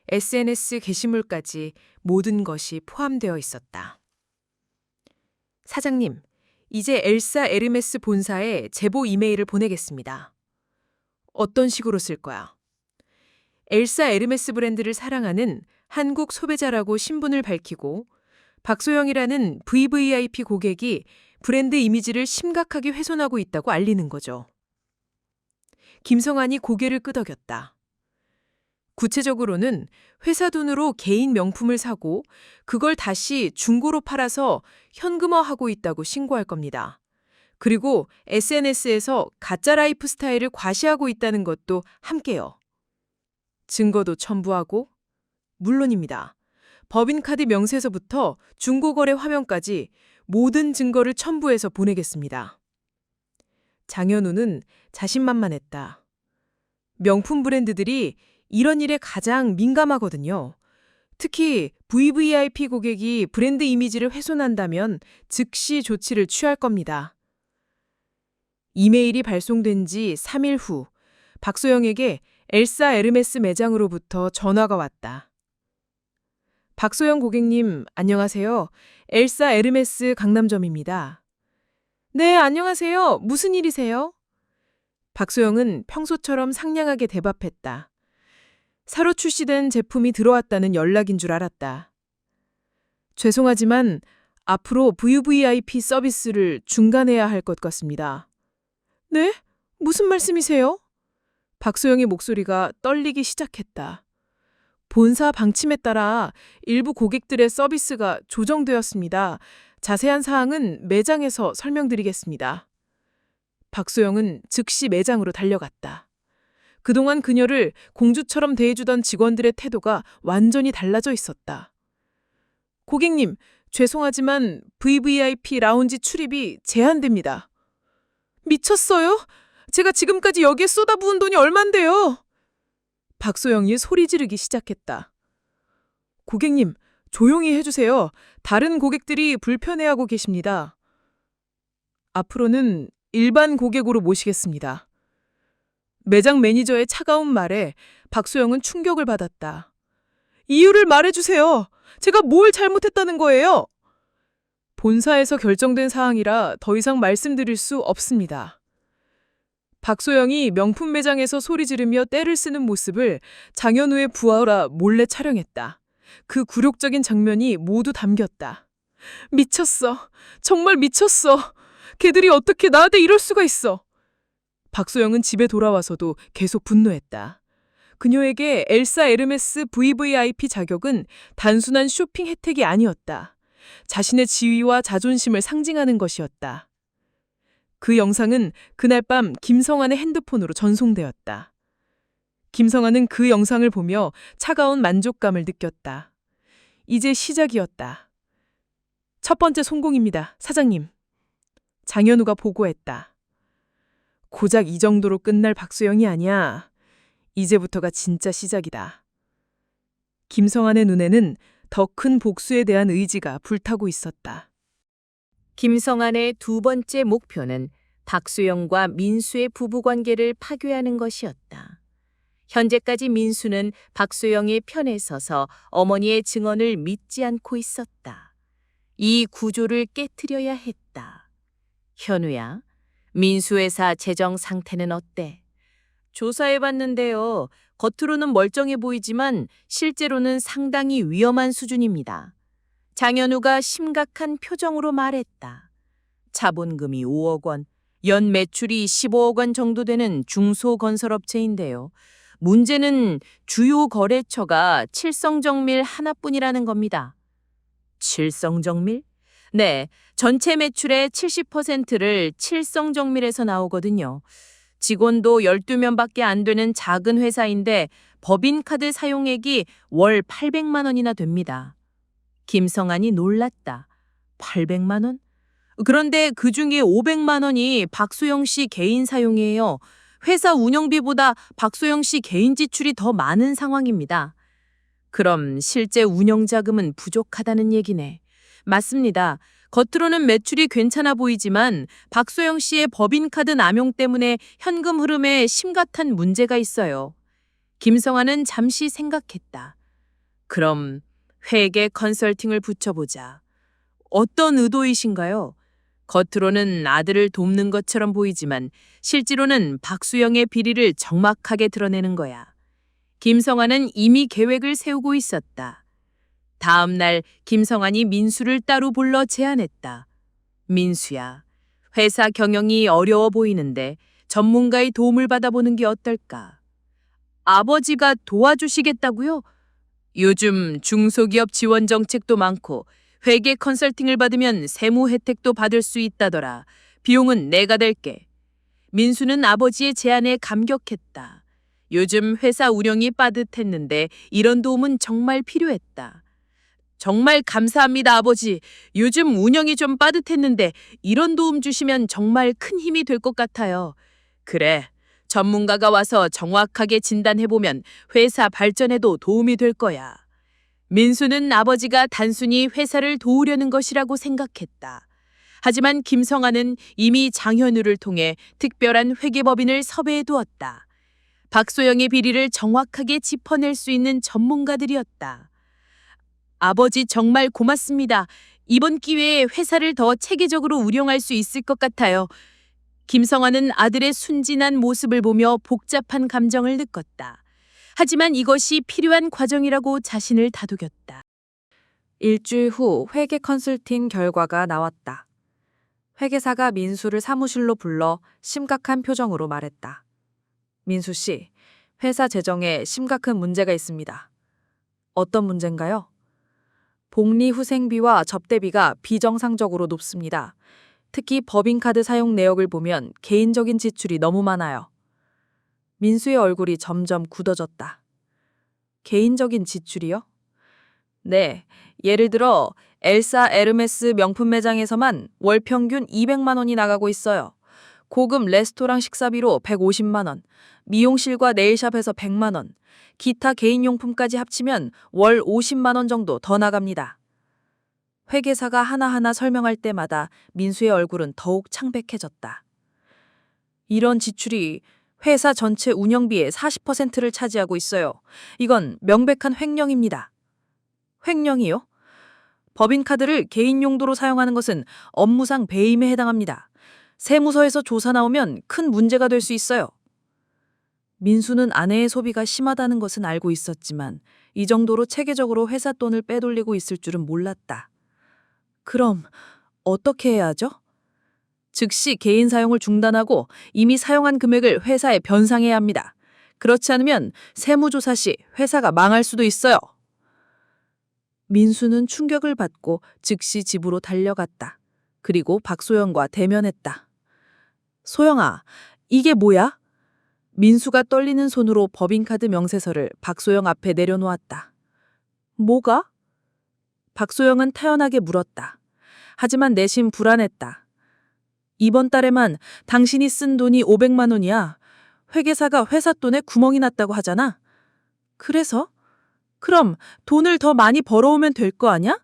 SNS 게시물까지 모든 것이 포함되어 있었다. 사장님, 이제 엘사 에르메스 본사에 제보 이메일을 보내겠습니다. 어떤 식으로 쓸 거야? 엘사 에르메스 브랜드를 사랑하는 한국 소비자라고 신분을 밝히고 박소영이라는 VVIP 고객이 브랜드 이미지를 심각하게 훼손하고 있다고 알리는 거죠. 김성환이 고개를 끄덕였다. 구체적으로는 회사 돈으로 개인 명품을 사고 그걸 다시 중고로 팔아서 현금화하고 있다고 신고할 겁니다. 그리고 SNS에서 가짜 라이프 스타일을 과시하고 있다는 것도 함께요. 증거도 첨부하고 물론입니다. 법인카드 명세서부터 중고거래 화면까지 모든 증거를 첨부해서 보내겠습니다. 장현우는 자신만만했다. 명품 브랜드들이 이런 일에 가장 민감하거든요. 특히 VVIP 고객이 브랜드 이미지를 훼손한다면 즉시 조치를 취할 겁니다. 이메일이 발송된 지 3일 후 박소영에게 엘사 에르메스 매장으로부터 전화가 왔다. 박소영 고객님, 안녕하세요. 엘사 에르메스 강남점입니다. 네, 안녕하세요. 무슨 일이세요? 박소영은 평소처럼 상냥하게 대답했다. 새로 출시된 제품이 들어왔다는 연락인 줄 알았다. 죄송하지만 앞으로 VVIP 서비스를 중단해야 할 것 같습니다. 네? 무슨 말씀이세요? 박소영의 목소리가 떨리기 시작했다. 본사 방침에 따라 일부 고객들의 서비스가 조정되었습니다. 자세한 사항은 매장에서 설명드리겠습니다. 박소영은 즉시 매장으로 달려갔다. 그동안 그녀를 공주처럼 대해주던 직원들의 태도가 완전히 달라져 있었다. 고객님, 죄송하지만 VVIP 라운지 출입이 제한됩니다. 미쳤어요? 제가 지금까지 여기에 쏟아부은 돈이 얼만데요? 박소영이 소리 지르기 시작했다. 고객님, 조용히 해주세요. 다른 고객들이 불편해하고 계십니다. 앞으로는 일반 고객으로 모시겠습니다. 매장 매니저의 차가운 말에 박소영은 충격을 받았다. 이유를 말해주세요. 제가 뭘 잘못했다는 거예요? 본사에서 결정된 사항이라 더 이상 말씀드릴 수 없습니다. 박소영이 명품 매장에서 소리 지르며 떼를 쓰는 모습을 장현우의 부하라 몰래 촬영했다. 그 굴욕적인 장면이 모두 담겼다. 미쳤어. 정말 미쳤어. 걔들이 어떻게 나한테 이럴 수가 있어. 박소영은 집에 돌아와서도 계속 분노했다. 그녀에게 엘사 에르메스 VVIP 자격은 단순한 쇼핑 혜택이 아니었다. 자신의 지위와 자존심을 상징하는 것이었다. 그 영상은 그날 밤 김성환의 핸드폰으로 전송되었다. 김성환은 그 영상을 보며 차가운 만족감을 느꼈다. 이제 시작이었다. 첫 번째 성공입니다, 사장님. 장현우가 보고했다. 고작 이 정도로 끝날 박소영이 아니야. 이제부터가 진짜 시작이다. 김성환의 눈에는 더 큰 복수에 대한 의지가 불타고 있었다. 김성환의 두 번째 목표는 박소영과 민수의 부부관계를 파괴하는 것이었다. 현재까지 민수는 박소영의 편에 서서 어머니의 증언을 믿지 않고 있었다. 이 구조를 깨트려야 했다. 현우야, 민수 회사 재정 상태는 어때? 조사해봤는데요. 겉으로는 멀쩡해 보이지만 실제로는 상당히 위험한 수준입니다. 장현우가 심각한 표정으로 말했다. 자본금이 5억 원, 연 매출이 15억 원 정도 되는 중소건설업체인데요. 문제는 주요 거래처가 칠성정밀 하나뿐이라는 겁니다. 칠성정밀? 네, 전체 매출의 70%를 칠성정밀에서 나오거든요. 직원도 12명밖에 안 되는 작은 회사인데 법인카드 사용액이 월 800만 원이나 됩니다. 김성환이 놀랐다. 800만 원? 그런데 그중에 500만 원이 박소영 씨 개인 사용이에요. 회사 운영비보다 박소영 씨 개인 지출이 더 많은 상황입니다. 그럼 실제 운영 자금은 부족하다는 얘기네. 맞습니다. 겉으로는 매출이 괜찮아 보이지만 박소영 씨의 법인카드 남용 때문에 현금 흐름에 심각한 문제가 있어요. 김성환은 잠시 생각했다. 그럼 회계 컨설팅을 붙여보자. 어떤 의도이신가요? 겉으로는 아들을 돕는 것처럼 보이지만 실제로는 박수영의 비리를 정확하게 드러내는 거야. 김성환은 이미 계획을 세우고 있었다. 다음 날 김성환이 민수를 따로 불러 제안했다. 민수야, 회사 경영이 어려워 보이는데 전문가의 도움을 받아보는 게 어떨까? 아버지가 도와주시겠다고요? 요즘 중소기업 지원 정책도 많고 회계 컨설팅을 받으면 세무 혜택도 받을 수 있다더라. 비용은 내가 댈게. 민수는 아버지의 제안에 감격했다. 요즘 회사 운영이 빠듯했는데 이런 도움은 정말 필요했다. 정말 감사합니다, 아버지. 요즘 운영이 좀 빠듯했는데 이런 도움 주시면 정말 큰 힘이 될 것 같아요. 그래, 전문가가 와서 정확하게 진단해보면 회사 발전에도 도움이 될 거야. 민수는 아버지가 단순히 회사를 도우려는 것이라고 생각했다. 하지만 김성환은 이미 장현우를 통해 특별한 회계법인을 섭외해 두었다. 박소영의 비리를 정확하게 짚어낼 수 있는 전문가들이었다. 아버지 정말 고맙습니다. 이번 기회에 회사를 더 체계적으로 운영할 수 있을 것 같아요. 김성환은 아들의 순진한 모습을 보며 복잡한 감정을 느꼈다. 하지만 이것이 필요한 과정이라고 자신을 다독였다. 일주일 후 회계 컨설팅 결과가 나왔다. 회계사가 민수를 사무실로 불러 심각한 표정으로 말했다. 민수 씨, 회사 재정에 심각한 문제가 있습니다. 어떤 문제인가요? 복리후생비와 접대비가 비정상적으로 높습니다. 특히 법인카드 사용 내역을 보면 개인적인 지출이 너무 많아요. 민수의 얼굴이 점점 굳어졌다. 개인적인 지출이요? 네, 예를 들어 엘사 에르메스 명품 매장에서만 월 평균 200만 원이 나가고 있어요. 고급 레스토랑 식사비로 150만 원, 미용실과 네일샵에서 100만 원, 기타 개인용품까지 합치면 월 50만 원 정도 더 나갑니다. 회계사가 하나하나 설명할 때마다 민수의 얼굴은 더욱 창백해졌다. 이런 지출이 회사 전체 운영비의 40%를 차지하고 있어요. 이건 명백한 횡령입니다. 횡령이요? 법인카드를 개인 용도로 사용하는 것은 업무상 배임에 해당합니다. 세무서에서 조사 나오면 큰 문제가 될 수 있어요. 민수는 아내의 소비가 심하다는 것은 알고 있었지만 이 정도로 체계적으로 회사 돈을 빼돌리고 있을 줄은 몰랐다. 그럼 어떻게 해야 하죠? 즉시 개인 사용을 중단하고 이미 사용한 금액을 회사에 변상해야 합니다. 그렇지 않으면 세무조사 시 회사가 망할 수도 있어요. 민수는 충격을 받고 즉시 집으로 달려갔다. 그리고 박소영과 대면했다. 소영아, 이게 뭐야? 민수가 떨리는 손으로 법인카드 명세서를 박소영 앞에 내려놓았다. 뭐가? 박소영은 타연하게 물었다. 하지만 내심 불안했다. 이번 달에만 당신이 쓴 돈이 500만 원이야. 회계사가 회사 돈에 구멍이 났다고 하잖아. 그래서? 그럼 돈을 더 많이 벌어오면 될 거 아냐?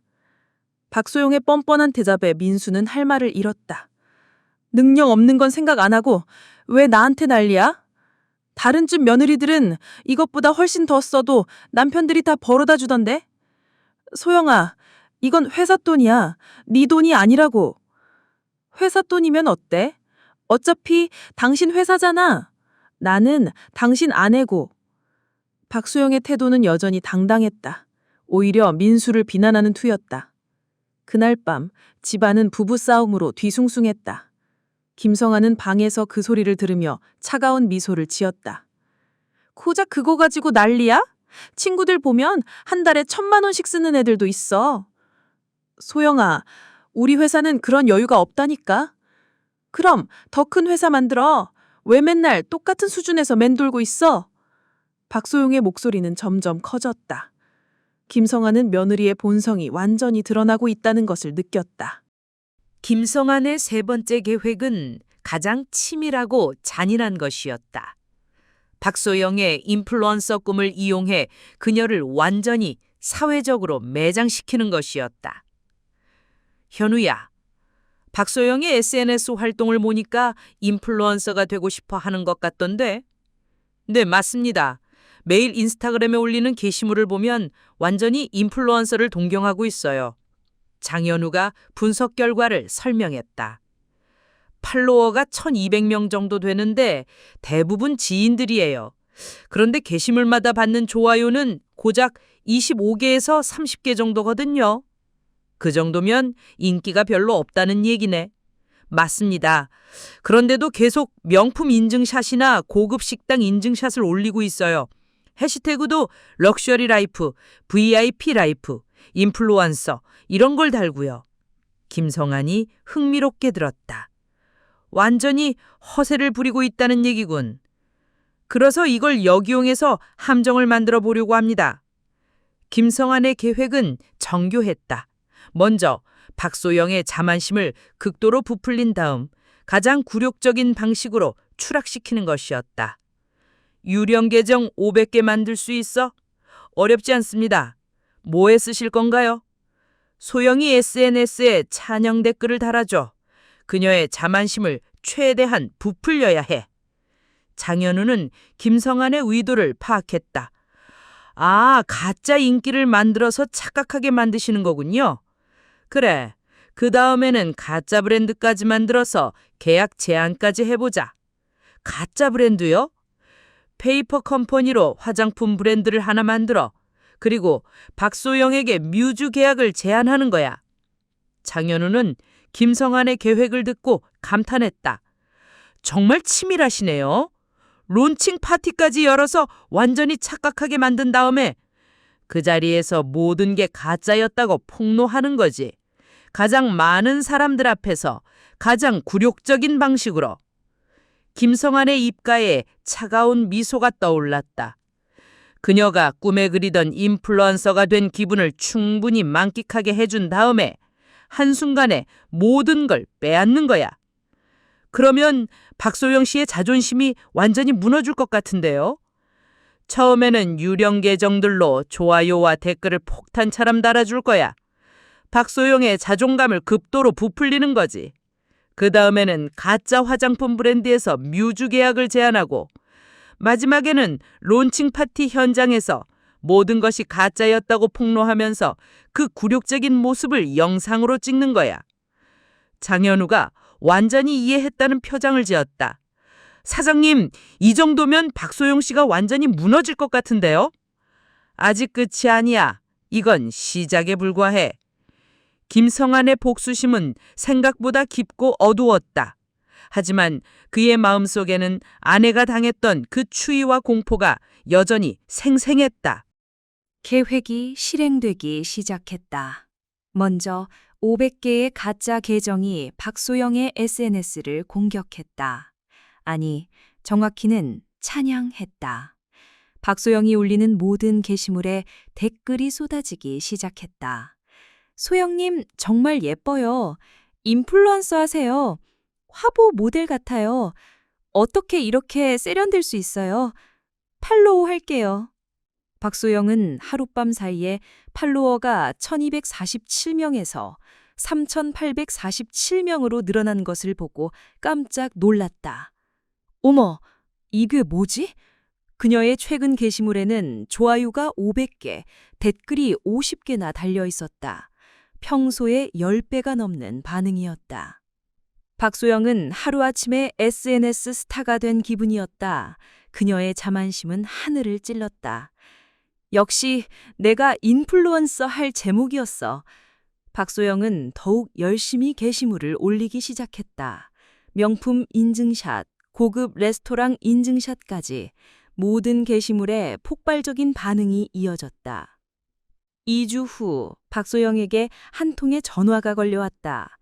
박소영의 뻔뻔한 대답에 민수는 할 말을 잃었다. 능력 없는 건 생각 안 하고 왜 나한테 난리야? 다른 집 며느리들은 이것보다 훨씬 더 써도 남편들이 다 벌어다 주던데? 소영아, 이건 회사 돈이야. 네 돈이 아니라고. 회사 돈이면 어때? 어차피 당신 회사잖아. 나는 당신 아내고. 박소영의 태도는 여전히 당당했다. 오히려 민수를 비난하는 투였다. 그날 밤 집안은 부부싸움으로 뒤숭숭했다. 김성환은 방에서 그 소리를 들으며 차가운 미소를 지었다. 고작 그거 가지고 난리야? 친구들 보면 한 달에 1,000만 원씩 쓰는 애들도 있어. 소영아, 우리 회사는 그런 여유가 없다니까. 그럼 더 큰 회사 만들어. 왜 맨날 똑같은 수준에서 맴돌고 있어? 박소영의 목소리는 점점 커졌다. 김성환은 며느리의 본성이 완전히 드러나고 있다는 것을 느꼈다. 김성환의 세 번째 계획은 가장 치밀하고 잔인한 것이었다. 박소영의 인플루언서 꿈을 이용해 그녀를 완전히 사회적으로 매장시키는 것이었다. 현우야, 박소영의 SNS 활동을 보니까 인플루언서가 되고 싶어 하는 것 같던데? 네, 맞습니다. 매일 인스타그램에 올리는 게시물을 보면 완전히 인플루언서를 동경하고 있어요. 장현우가 분석 결과를 설명했다. 팔로워가 1,200명 정도 되는데 대부분 지인들이에요. 그런데 게시물마다 받는 좋아요는 고작 25개에서 30개 정도거든요. 그 정도면 인기가 별로 없다는 얘기네. 맞습니다. 그런데도 계속 명품 인증샷이나 고급 식당 인증샷을 올리고 있어요. 해시태그도 럭셔리 라이프, VIP 라이프, 인플루언서 이런 걸 달고요. 김성환이 흥미롭게 들었다. 완전히 허세를 부리고 있다는 얘기군. 그래서 이걸 역이용해서 함정을 만들어 보려고 합니다. 김성환의 계획은 정교했다. 먼저 박소영의 자만심을 극도로 부풀린 다음 가장 굴욕적인 방식으로 추락시키는 것이었다. 유령 계정 500개 만들 수 있어? 어렵지 않습니다. 뭐에 쓰실 건가요? 소영이 SNS에 찬양 댓글을 달아줘. 그녀의 자만심을 최대한 부풀려야 해. 장현우는 김성환의 의도를 파악했다. 아, 가짜 인기를 만들어서 착각하게 만드시는 거군요. 그래, 그 다음에는 가짜 브랜드까지 만들어서 계약 제한까지 해보자. 가짜 브랜드요? 페이퍼 컴퍼니로 화장품 브랜드를 하나 만들어. 그리고 박소영에게 뮤즈 계약을 제안하는 거야. 장현우는 김성환의 계획을 듣고 감탄했다. 정말 치밀하시네요. 론칭 파티까지 열어서 완전히 착각하게 만든 다음에 그 자리에서 모든 게 가짜였다고 폭로하는 거지. 가장 많은 사람들 앞에서 가장 굴욕적인 방식으로. 김성환의 입가에 차가운 미소가 떠올랐다. 그녀가 꿈에 그리던 인플루언서가 된 기분을 충분히 만끽하게 해준 다음에 한순간에 모든 걸 빼앗는 거야. 그러면 박소영 씨의 자존심이 완전히 무너질 것 같은데요. 처음에는 유령 계정들로 좋아요와 댓글을 폭탄처럼 달아줄 거야. 박소영의 자존감을 급도로 부풀리는 거지. 그 다음에는 가짜 화장품 브랜드에서 뮤즈 계약을 제안하고 마지막에는 론칭 파티 현장에서 모든 것이 가짜였다고 폭로하면서 그 굴욕적인 모습을 영상으로 찍는 거야. 장현우가 완전히 이해했다는 표정을 지었다. 사장님, 이 정도면 박소영 씨가 완전히 무너질 것 같은데요? 아직 끝이 아니야. 이건 시작에 불과해. 김성환의 복수심은 생각보다 깊고 어두웠다. 하지만 그의 마음속에는 아내가 당했던 그 추위와 공포가 여전히 생생했다. 계획이 실행되기 시작했다. 먼저 500개의 가짜 계정이 박소영의 SNS를 공격했다. 아니, 정확히는 찬양했다. 박소영이 올리는 모든 게시물에 댓글이 쏟아지기 시작했다. 소영님 정말 예뻐요. 인플루언서 하세요. 화보 모델 같아요. 어떻게 이렇게 세련될 수 있어요? 팔로우 할게요. 박소영은 하룻밤 사이에 팔로워가 1247명에서 3847명으로 늘어난 것을 보고 깜짝 놀랐다. 어머, 이게 뭐지? 그녀의 최근 게시물에는 좋아요가 500개, 댓글이 50개나 달려 있었다. 평소의 10배가 넘는 반응이었다. 박소영은 하루아침에 SNS 스타가 된 기분이었다. 그녀의 자만심은 하늘을 찔렀다. 역시 내가 인플루언서 할 제목이었어. 박소영은 더욱 열심히 게시물을 올리기 시작했다. 명품 인증샷, 고급 레스토랑 인증샷까지 모든 게시물에 폭발적인 반응이 이어졌다. 2주 후 박소영에게 한 통의 전화가 걸려왔다.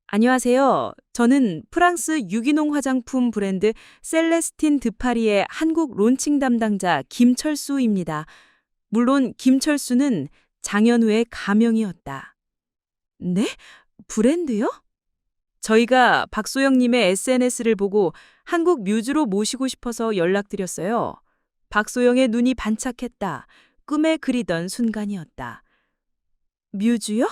안녕하세요. 저는 프랑스 유기농 화장품 브랜드 셀레스틴 드파리의 한국 론칭 담당자 김철수입니다. 물론 김철수는 장현우의 가명이었다. 네? 브랜드요? 저희가 박소영님의 SNS를 보고 한국 뮤즈로 모시고 싶어서 연락드렸어요. 박소영의 눈이 반짝했다. 꿈에 그리던 순간이었다. 뮤즈요?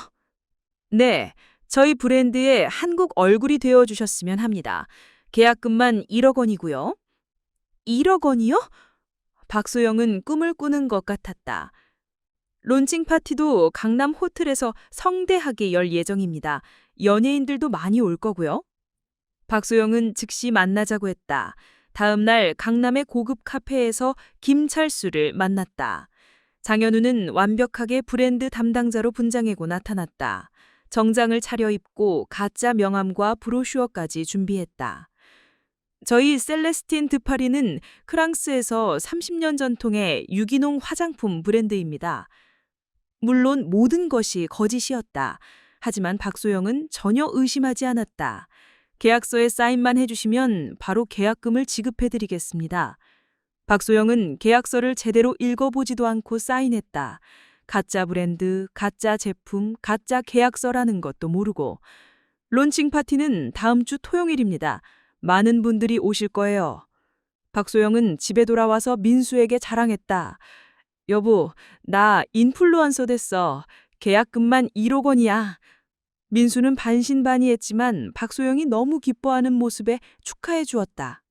네, 저희 브랜드의 한국 얼굴이 되어주셨으면 합니다. 계약금만 1억 원이고요. 1억 원이요? 박소영은 꿈을 꾸는 것 같았다. 론칭 파티도 강남 호텔에서 성대하게 열 예정입니다. 연예인들도 많이 올 거고요. 박소영은 즉시 만나자고 했다. 다음 날 강남의 고급 카페에서 김찰수를 만났다. 장현우는 완벽하게 브랜드 담당자로 분장하고 나타났다. 정장을 차려입고 가짜 명함과 브로슈어까지 준비했다. 저희 셀레스틴 드파리는 프랑스에서 30년 전통의 유기농 화장품 브랜드입니다. 물론 모든 것이 거짓이었다. 하지만 박소영은 전혀 의심하지 않았다. 계약서에 사인만 해주시면 바로 계약금을 지급해드리겠습니다. 박소영은 계약서를 제대로 읽어보지도 않고 사인했다. 가짜 브랜드, 가짜 제품, 가짜 계약서라는 것도 모르고. 론칭 파티는 다음 주 토요일입니다. 많은 분들이 오실 거예요. 박소영은 집에 돌아와서 민수에게 자랑했다. 여보, 나 인플루언서 됐어. 계약금만 1억 원이야. 민수는 반신반의했지만 박소영이 너무 기뻐하는 모습에 축하해 주었다.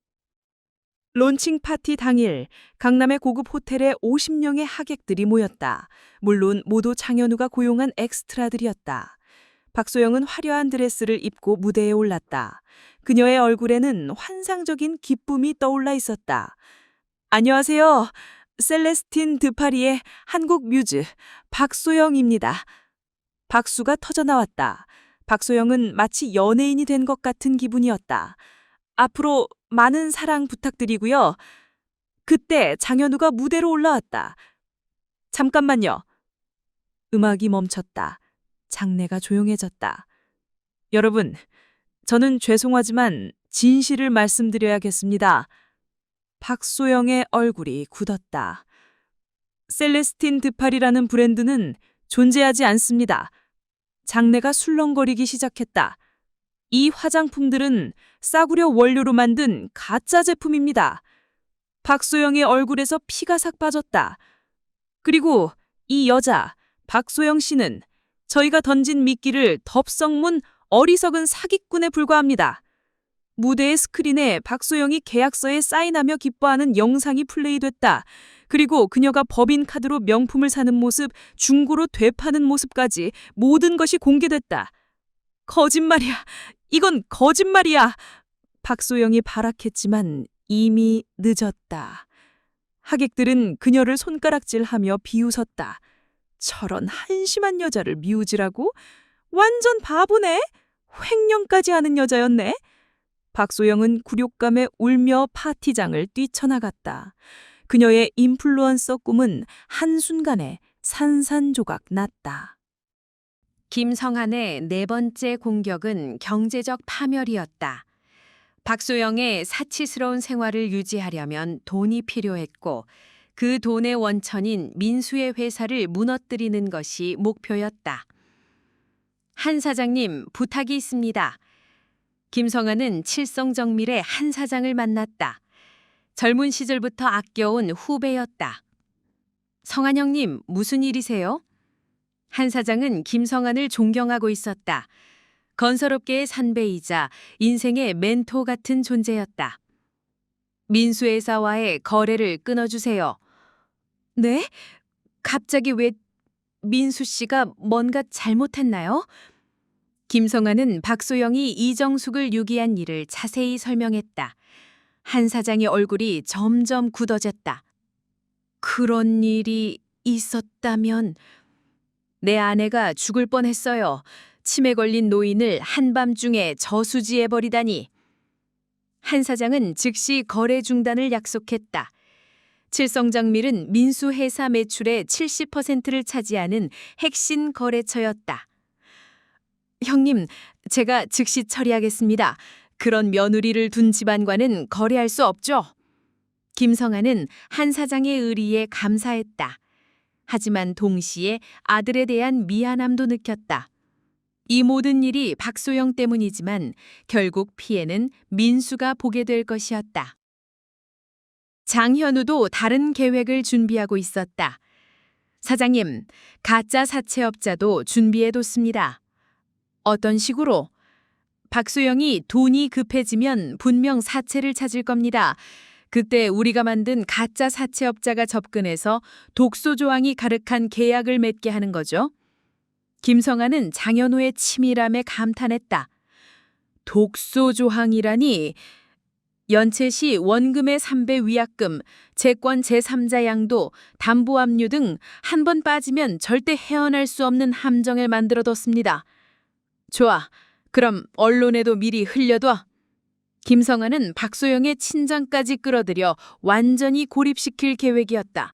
론칭 파티 당일 강남의 고급 호텔에 50명의 하객들이 모였다. 물론 모두 장현우가 고용한 엑스트라들이었다. 박소영은 화려한 드레스를 입고 무대에 올랐다. 그녀의 얼굴에는 환상적인 기쁨이 떠올라 있었다. 안녕하세요. 셀레스틴 드파리의 한국 뮤즈 박소영입니다. 박수가 터져나왔다. 박소영은 마치 연예인이 된 것 같은 기분이었다. 앞으로 많은 사랑 부탁드리고요. 그때 장현우가 무대로 올라왔다. 잠깐만요. 음악이 멈췄다. 장내가 조용해졌다. 여러분, 저는 죄송하지만 진실을 말씀드려야겠습니다. 박소영의 얼굴이 굳었다. 셀레스틴 드팔이라는 브랜드는 존재하지 않습니다. 장내가 술렁거리기 시작했다. 이 화장품들은 싸구려 원료로 만든 가짜 제품입니다. 박소영의 얼굴에서 피가 싹 빠졌다. 그리고 이 여자, 박소영 씨는 저희가 던진 미끼를 덥석문 어리석은 사기꾼에 불과합니다. 무대의 스크린에 박소영이 계약서에 사인하며 기뻐하는 영상이 플레이됐다. 그리고 그녀가 법인카드로 명품을 사는 모습, 중고로 되파는 모습까지 모든 것이 공개됐다. 거짓말이야. 이건 거짓말이야. 박소영이 발악했지만 이미 늦었다. 하객들은 그녀를 손가락질하며 비웃었다. 저런 한심한 여자를 미우지라고? 완전 바보네. 횡령까지 하는 여자였네. 박소영은 굴욕감에 울며 파티장을 뛰쳐나갔다. 그녀의 인플루언서 꿈은 한순간에 산산조각 났다. 김성한의 네 번째 공격은 경제적 파멸이었다. 박소영의 사치스러운 생활을 유지하려면 돈이 필요했고 그 돈의 원천인 민수의 회사를 무너뜨리는 것이 목표였다. 한 사장님, 부탁이 있습니다. 김성한은 칠성정밀의 한 사장을 만났다. 젊은 시절부터 아껴온 후배였다. 성한 형님, 무슨 일이세요? 한 사장은 김성한을 존경하고 있었다. 건설업계의 선배이자 인생의 멘토 같은 존재였다. 민수 회사와의 거래를 끊어주세요. 네? 갑자기 왜 민수 씨가 뭔가 잘못했나요? 김성한은 박소영이 이정숙을 유기한 일을 자세히 설명했다. 한 사장의 얼굴이 점점 굳어졌다. 그런 일이 있었다면 내 아내가 죽을 뻔했어요. 치매 걸린 노인을 한밤중에 저수지해버리다니. 한 사장은 즉시 거래 중단을 약속했다. 칠성정밀은 민수 회사 매출의 70%를 차지하는 핵심 거래처였다. 형님, 제가 즉시 처리하겠습니다. 그런 며느리를 둔 집안과는 거래할 수 없죠. 김성한은 한 사장의 의리에 감사했다. 하지만 동시에 아들에 대한 미안함도 느꼈다. 이 모든 일이 박소영 때문이지만 결국 피해는 민수가 보게 될 것이었다. 장현우도 다른 계획을 준비하고 있었다. 사장님, 가짜 사채업자도 준비해뒀습니다. 어떤 식으로? 박소영이 돈이 급해지면 분명 사채를 찾을 겁니다. 그때 우리가 만든 가짜 사채업자가 접근해서 독소 조항이 가득한 계약을 맺게 하는 거죠. 김성한은 장현우의 치밀함에 감탄했다. 독소 조항이라니? 연체시 원금의 3배 위약금, 채권 제3자 양도, 담보압류 등 한 번 빠지면 절대 헤어날 수 없는 함정을 만들어뒀습니다. 좋아. 그럼 언론에도 미리 흘려둬. 김성환은 박소영의 친정까지 끌어들여 완전히 고립시킬 계획이었다.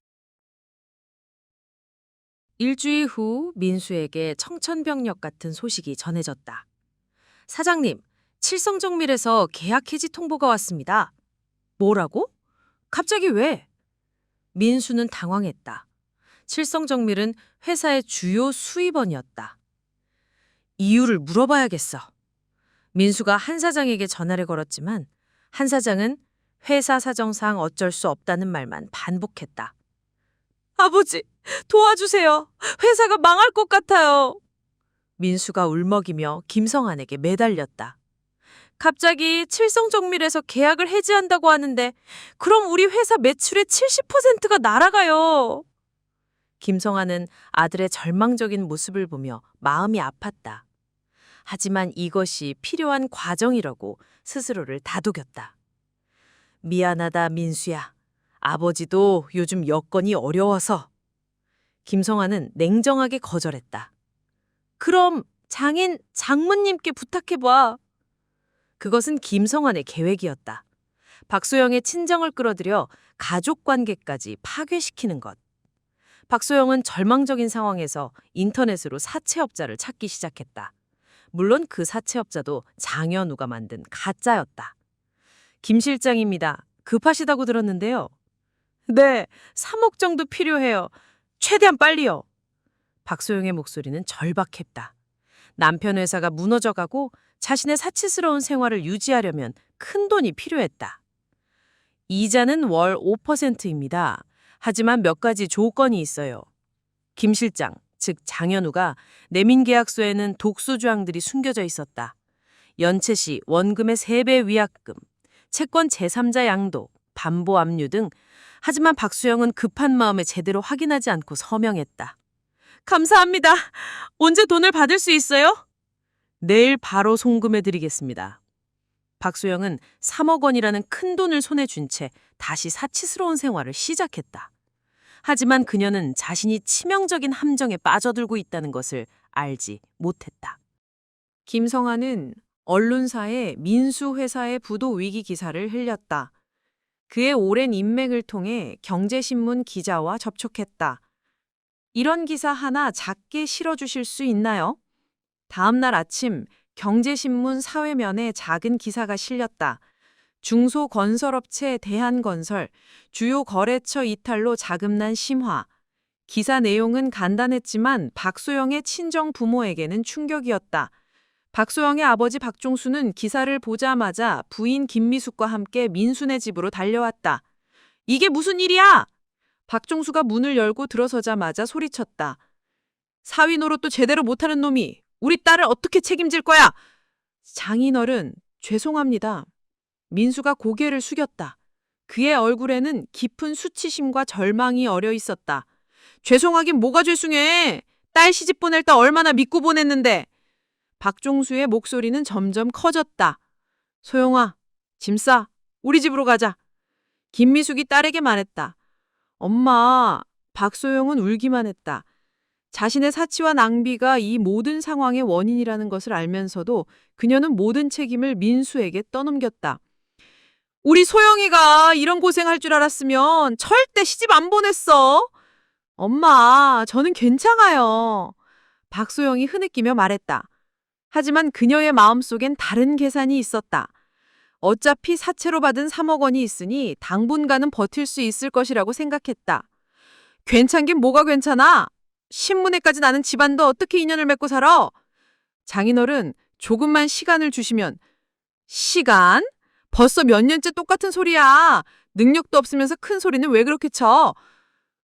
일주일 후 민수에게 청천벽력 같은 소식이 전해졌다. 사장님, 칠성정밀에서 계약 해지 통보가 왔습니다. 뭐라고? 갑자기 왜? 민수는 당황했다. 칠성정밀은 회사의 주요 수입원이었다. 이유를 물어봐야겠어. 민수가 한 사장에게 전화를 걸었지만 한 사장은 회사 사정상 어쩔 수 없다는 말만 반복했다. 아버지, 도와주세요. 회사가 망할 것 같아요. 민수가 울먹이며 김성환에게 매달렸다. 갑자기 칠성정밀에서 계약을 해지한다고 하는데 그럼 우리 회사 매출의 70%가 날아가요. 김성환은 아들의 절망적인 모습을 보며 마음이 아팠다. 하지만 이것이 필요한 과정이라고 스스로를 다독였다. 미안하다, 민수야. 아버지도 요즘 여건이 어려워서. 김성환은 냉정하게 거절했다. 그럼 장인 장모님께 부탁해봐. 그것은 김성환의 계획이었다. 박소영의 친정을 끌어들여 가족관계까지 파괴시키는 것. 박소영은 절망적인 상황에서 인터넷으로 사채업자를 찾기 시작했다. 물론 그 사채업자도 장현우가 만든 가짜였다. 김 실장입니다. 급하시다고 들었는데요. 네, 3억 정도 필요해요. 최대한 빨리요. 박소영의 목소리는 절박했다. 남편 회사가 무너져가고 자신의 사치스러운 생활을 유지하려면 큰 돈이 필요했다. 이자는 월 5%입니다. 하지만 몇 가지 조건이 있어요. 김 실장, 즉 장현우가 내민 계약서에는 독소조항들이 숨겨져 있었다. 연체 시 원금의 3배 위약금, 채권 제3자 양도, 담보 압류 등. 하지만 박수영은 급한 마음에 제대로 확인하지 않고 서명했다. 감사합니다. 언제 돈을 받을 수 있어요? 내일 바로 송금해드리겠습니다. 박소영은 3억 원이라는 큰 돈을 손에 쥔 채 다시 사치스러운 생활을 시작했다. 하지만 그녀는 자신이 치명적인 함정에 빠져들고 있다는 것을 알지 못했다. 김성환은 언론사에 민수 회사의 부도 위기 기사를 흘렸다. 그의 오랜 인맥을 통해 경제신문 기자와 접촉했다. 이런 기사 하나 작게 실어주실 수 있나요? 다음 날 아침 경제신문 사회면에 작은 기사가 실렸다. 중소건설업체 대한건설, 주요 거래처 이탈로 자금난 심화. 기사 내용은 간단했지만 박소영의 친정 부모에게는 충격이었다. 박소영의 아버지 박종수는 기사를 보자마자 부인 김미숙과 함께 민수네 집으로 달려왔다. 이게 무슨 일이야? 박종수가 문을 열고 들어서자마자 소리쳤다. 사위 노릇도 제대로 못하는 놈이 우리 딸을 어떻게 책임질 거야? 장인어른, 죄송합니다. 민수가 고개를 숙였다. 그의 얼굴에는 깊은 수치심과 절망이 어려 있었다. 죄송하긴 뭐가 죄송해. 딸 시집 보낼 때 얼마나 믿고 보냈는데. 박종수의 목소리는 점점 커졌다. 소영아, 짐 싸. 우리 집으로 가자. 김미숙이 딸에게 말했다. 엄마, 박소영은 울기만 했다. 자신의 사치와 낭비가 이 모든 상황의 원인이라는 것을 알면서도 그녀는 모든 책임을 민수에게 떠넘겼다. 우리 소영이가 이런 고생할 줄 알았으면 절대 시집 안 보냈어. 엄마, 저는 괜찮아요. 박소영이 흐느끼며 말했다. 하지만 그녀의 마음속엔 다른 계산이 있었다. 어차피 사채로 받은 3억 원이 있으니 당분간은 버틸 수 있을 것이라고 생각했다. 괜찮긴 뭐가 괜찮아? 신문에까지 나는 집안도 어떻게 인연을 맺고 살아? 장인어른, 조금만 시간을 주시면. 시간? 벌써 몇 년째 똑같은 소리야. 능력도 없으면서 큰 소리는 왜 그렇게 쳐?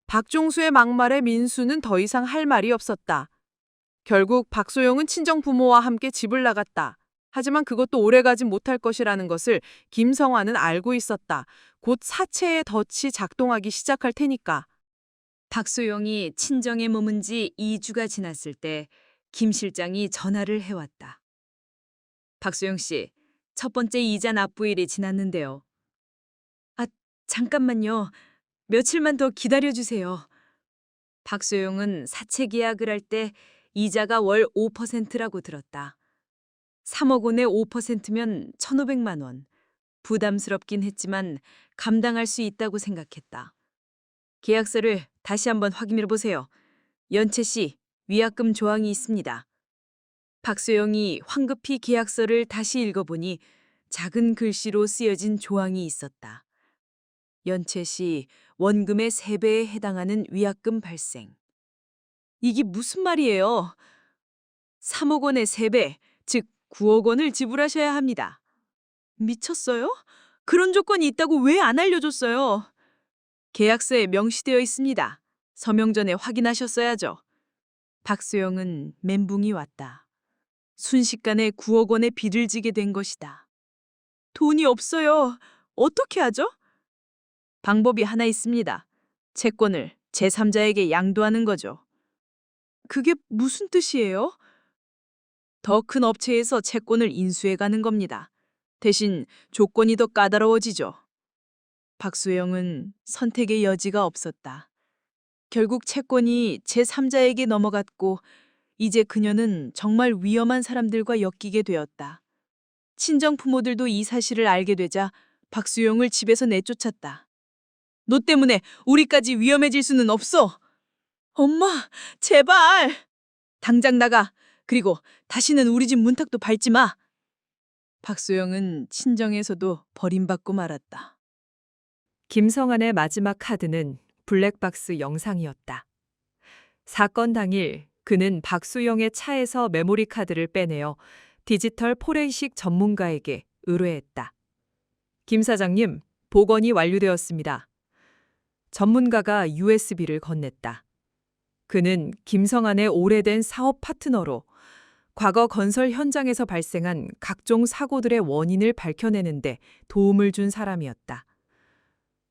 박종수의 막말에 민수는 더 이상 할 말이 없었다. 결국 박소영은 친정 부모와 함께 집을 나갔다. 하지만 그것도 오래가진 못할 것이라는 것을 김성환은 알고 있었다. 곧 사채의 덫이 작동하기 시작할 테니까. 박소영이 친정에 머문 지 2주가 지났을 때 김 실장이 전화를 해왔다. 박소영 씨, 첫 번째 이자 납부일이 지났는데요. 잠깐만요. 며칠만 더 기다려주세요. 박소영은 사채 계약을 할 때 이자가 월 5%라고 들었다. 3억 원에 5%면 1,500만 원. 부담스럽긴 했지만 감당할 수 있다고 생각했다. 계약서를 다시 한번 확인해 보세요. 연체 시 위약금 조항이 있습니다. 박소영이 황급히 계약서를 다시 읽어보니 작은 글씨로 쓰여진 조항이 있었다. 연체 시 원금의 3배에 해당하는 위약금 발생. 이게 무슨 말이에요? 3억 원의 3배, 즉 9억 원을 지불하셔야 합니다. 미쳤어요? 그런 조건이 있다고 왜 안 알려줬어요? 계약서에 명시되어 있습니다. 서명 전에 확인하셨어야죠. 박소영은 멘붕이 왔다. 순식간에 9억 원의 빚을 지게 된 것이다. 돈이 없어요. 어떻게 하죠? 방법이 하나 있습니다. 채권을 제3자에게 양도하는 거죠. 그게 무슨 뜻이에요? 더 큰 업체에서 채권을 인수해 가는 겁니다. 대신 조건이 더 까다로워지죠. 박소영은 선택의 여지가 없었다. 결국 채권이 제3자에게 넘어갔고 이제 그녀는 정말 위험한 사람들과 엮이게 되었다. 친정 부모들도 이 사실을 알게 되자 박수영을 집에서 내쫓았다. 너 때문에 우리까지 위험해질 수는 없어. 엄마, 제발. 당장 나가. 그리고 다시는 우리 집 문턱도 밟지 마. 박소영은 친정에서도 버림받고 말았다. 김성환의 마지막 카드는 블랙박스 영상이었다. 사건 당일 그는 박수영의 차에서 메모리 카드를 빼내어 디지털 포렌식 전문가에게 의뢰했다. 김 사장님, 복원이 완료되었습니다. 전문가가 USB를 건넸다. 그는 김성환의 오래된 사업 파트너로 과거 건설 현장에서 발생한 각종 사고들의 원인을 밝혀내는데 도움을 준 사람이었다.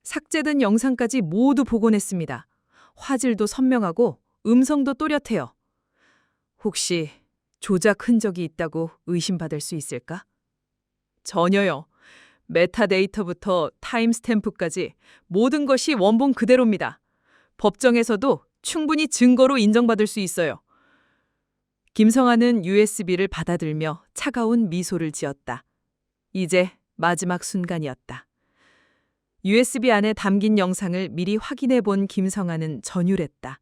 삭제된 영상까지 모두 복원했습니다. 화질도 선명하고 음성도 또렷해요. 혹시 조작 흔적이 있다고 의심받을 수 있을까? 전혀요. 메타데이터부터 타임스탬프까지 모든 것이 원본 그대로입니다. 법정에서도 충분히 증거로 인정받을 수 있어요. 김성환은 USB를 받아들며 차가운 미소를 지었다. 이제 마지막 순간이었다. USB 안에 담긴 영상을 미리 확인해 본 김성환은 전율했다.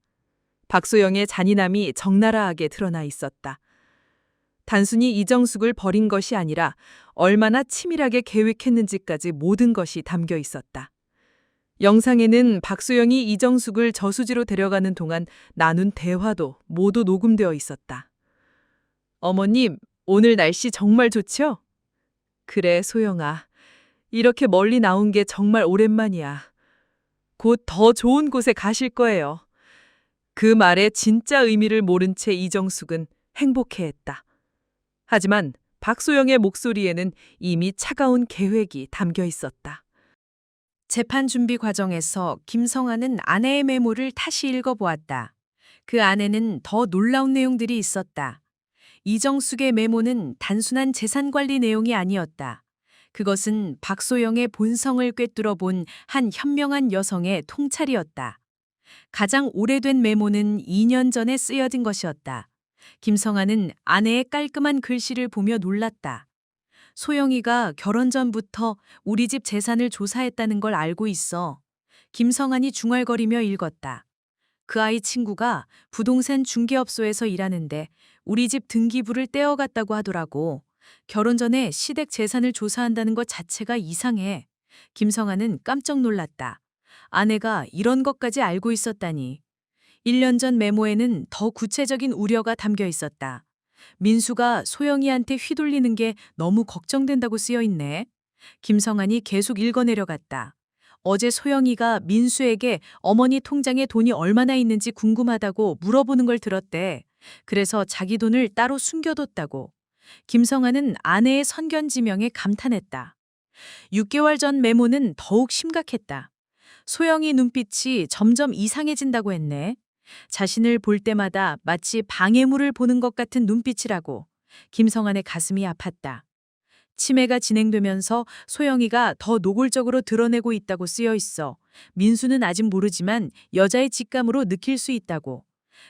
박소영의 잔인함이 적나라하게 드러나 있었다. 단순히 이정숙을 버린 것이 아니라 얼마나 치밀하게 계획했는지까지 모든 것이 담겨 있었다. 영상에는 박소영이 이정숙을 저수지로 데려가는 동안 나눈 대화도 모두 녹음되어 있었다. 어머님, 오늘 날씨 정말 좋죠? 그래, 소영아. 이렇게 멀리 나온 게 정말 오랜만이야. 곧 더 좋은 곳에 가실 거예요. 그 말의 진짜 의미를 모른 채 이정숙은 행복해했다. 하지만 박소영의 목소리에는 이미 차가운 계획이 담겨 있었다. 재판 준비 과정에서 김성환은 아내의 메모를 다시 읽어보았다. 그 안에는 더 놀라운 내용들이 있었다. 이정숙의 메모는 단순한 재산 관리 내용이 아니었다. 그것은 박소영의 본성을 꿰뚫어 본 한 현명한 여성의 통찰이었다. 가장 오래된 메모는 2년 전에 쓰여진 것이었다. 김성환은 아내의 깔끔한 글씨를 보며 놀랐다. 소영이가 결혼 전부터 우리 집 재산을 조사했다는 걸 알고 있어. 김성환이 중얼거리며 읽었다. 그 아이 친구가 부동산 중개업소에서 일하는데 우리 집 등기부를 떼어갔다고 하더라고. 결혼 전에 시댁 재산을 조사한다는 것 자체가 이상해. 김성환은 깜짝 놀랐다. 아내가 이런 것까지 알고 있었다니. 1년 전 메모에는 더 구체적인 우려가 담겨 있었다. 민수가 소영이한테 휘둘리는 게 너무 걱정된다고 쓰여 있네. 김성환이 계속 읽어내려갔다. 어제 소영이가 민수에게 어머니 통장에 돈이 얼마나 있는지 궁금하다고 물어보는 걸 들었대. 그래서 자기 돈을 따로 숨겨뒀다고. 김성환은 아내의 선견지명에 감탄했다. 6개월 전 메모는 더욱 심각했다. 소영이 눈빛이 점점 이상해진다고 했네. 자신을 볼 때마다 마치 방해물을 보는 것 같은 눈빛이라고. 김성환의 가슴이 아팠다. 치매가 진행되면서 소영이가 더 노골적으로 드러내고 있다고 쓰여 있어. 민수는 아직 모르지만 여자의 직감으로 느낄 수 있다고.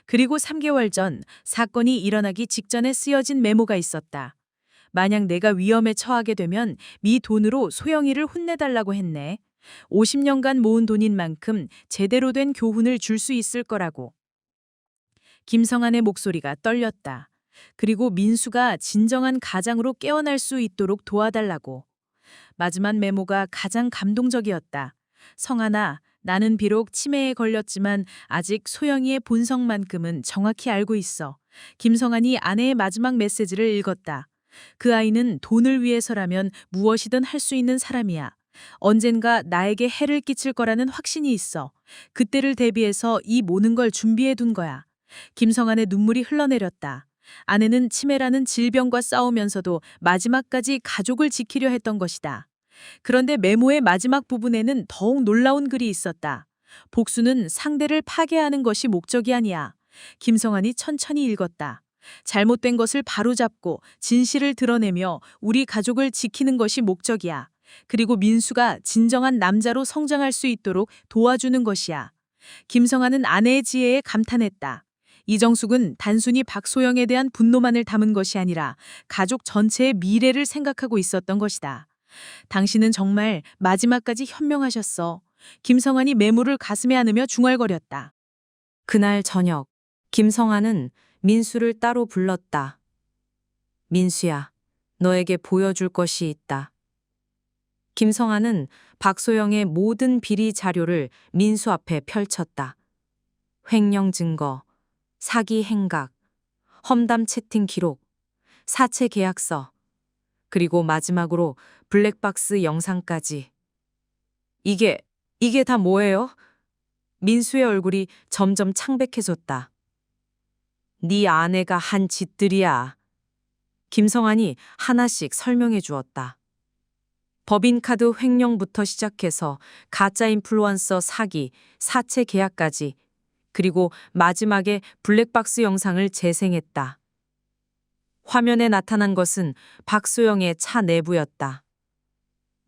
그리고 3개월 전 사건이 일어나기 직전에 쓰여진 메모가 있었다. 만약 내가 위험에 처하게 되면 미 돈으로 소영이를 혼내달라고 했네. 50년간 모은 돈인 만큼 제대로 된 교훈을 줄 수 있을 거라고. 김성한의 목소리가 떨렸다. 그리고 민수가 진정한 가장으로 깨어날 수 있도록 도와달라고. 마지막 메모가 가장 감동적이었다. 성한아, 나는 비록 치매에 걸렸지만 아직 소영이의 본성만큼은 정확히 알고 있어. 김성한이 아내의 마지막 메시지를 읽었다. 그 아이는 돈을 위해서라면 무엇이든 할 수 있는 사람이야. 언젠가 나에게 해를 끼칠 거라는 확신이 있어. 그때를 대비해서 이 모든 걸 준비해 둔 거야. 김성한의 눈물이 흘러내렸다. 아내는 치매라는 질병과 싸우면서도 마지막까지 가족을 지키려 했던 것이다. 그런데 메모의 마지막 부분에는 더욱 놀라운 글이 있었다. 복수는 상대를 파괴하는 것이 목적이 아니야. 김성한이 천천히 읽었다. 잘못된 것을 바로잡고 진실을 드러내며 우리 가족을 지키는 것이 목적이야. 그리고 민수가 진정한 남자로 성장할 수 있도록 도와주는 것이야. 김성한은 아내의 지혜에 감탄했다. 이정숙은 단순히 박소영에 대한 분노만을 담은 것이 아니라 가족 전체의 미래를 생각하고 있었던 것이다. 당신은 정말 마지막까지 현명하셨어. 김성한이 메모를 가슴에 안으며 중얼거렸다. 그날 저녁, 김성한은 민수를 따로 불렀다. 민수야, 너에게 보여줄 것이 있다. 김성한은 박소영의 모든 비리 자료를 민수 앞에 펼쳤다. 횡령 증거, 사기 행각, 험담 채팅 기록, 사채 계약서, 그리고 마지막으로 블랙박스 영상까지. 이게 다 뭐예요? 민수의 얼굴이 점점 창백해졌다. 네 아내가 한 짓들이야. 김성한이 하나씩 설명해 주었다. 법인카드 횡령부터 시작해서 가짜 인플루언서 사기, 사채 계약까지, 그리고 마지막에 블랙박스 영상을 재생했다. 화면에 나타난 것은 박소영의 차 내부였다.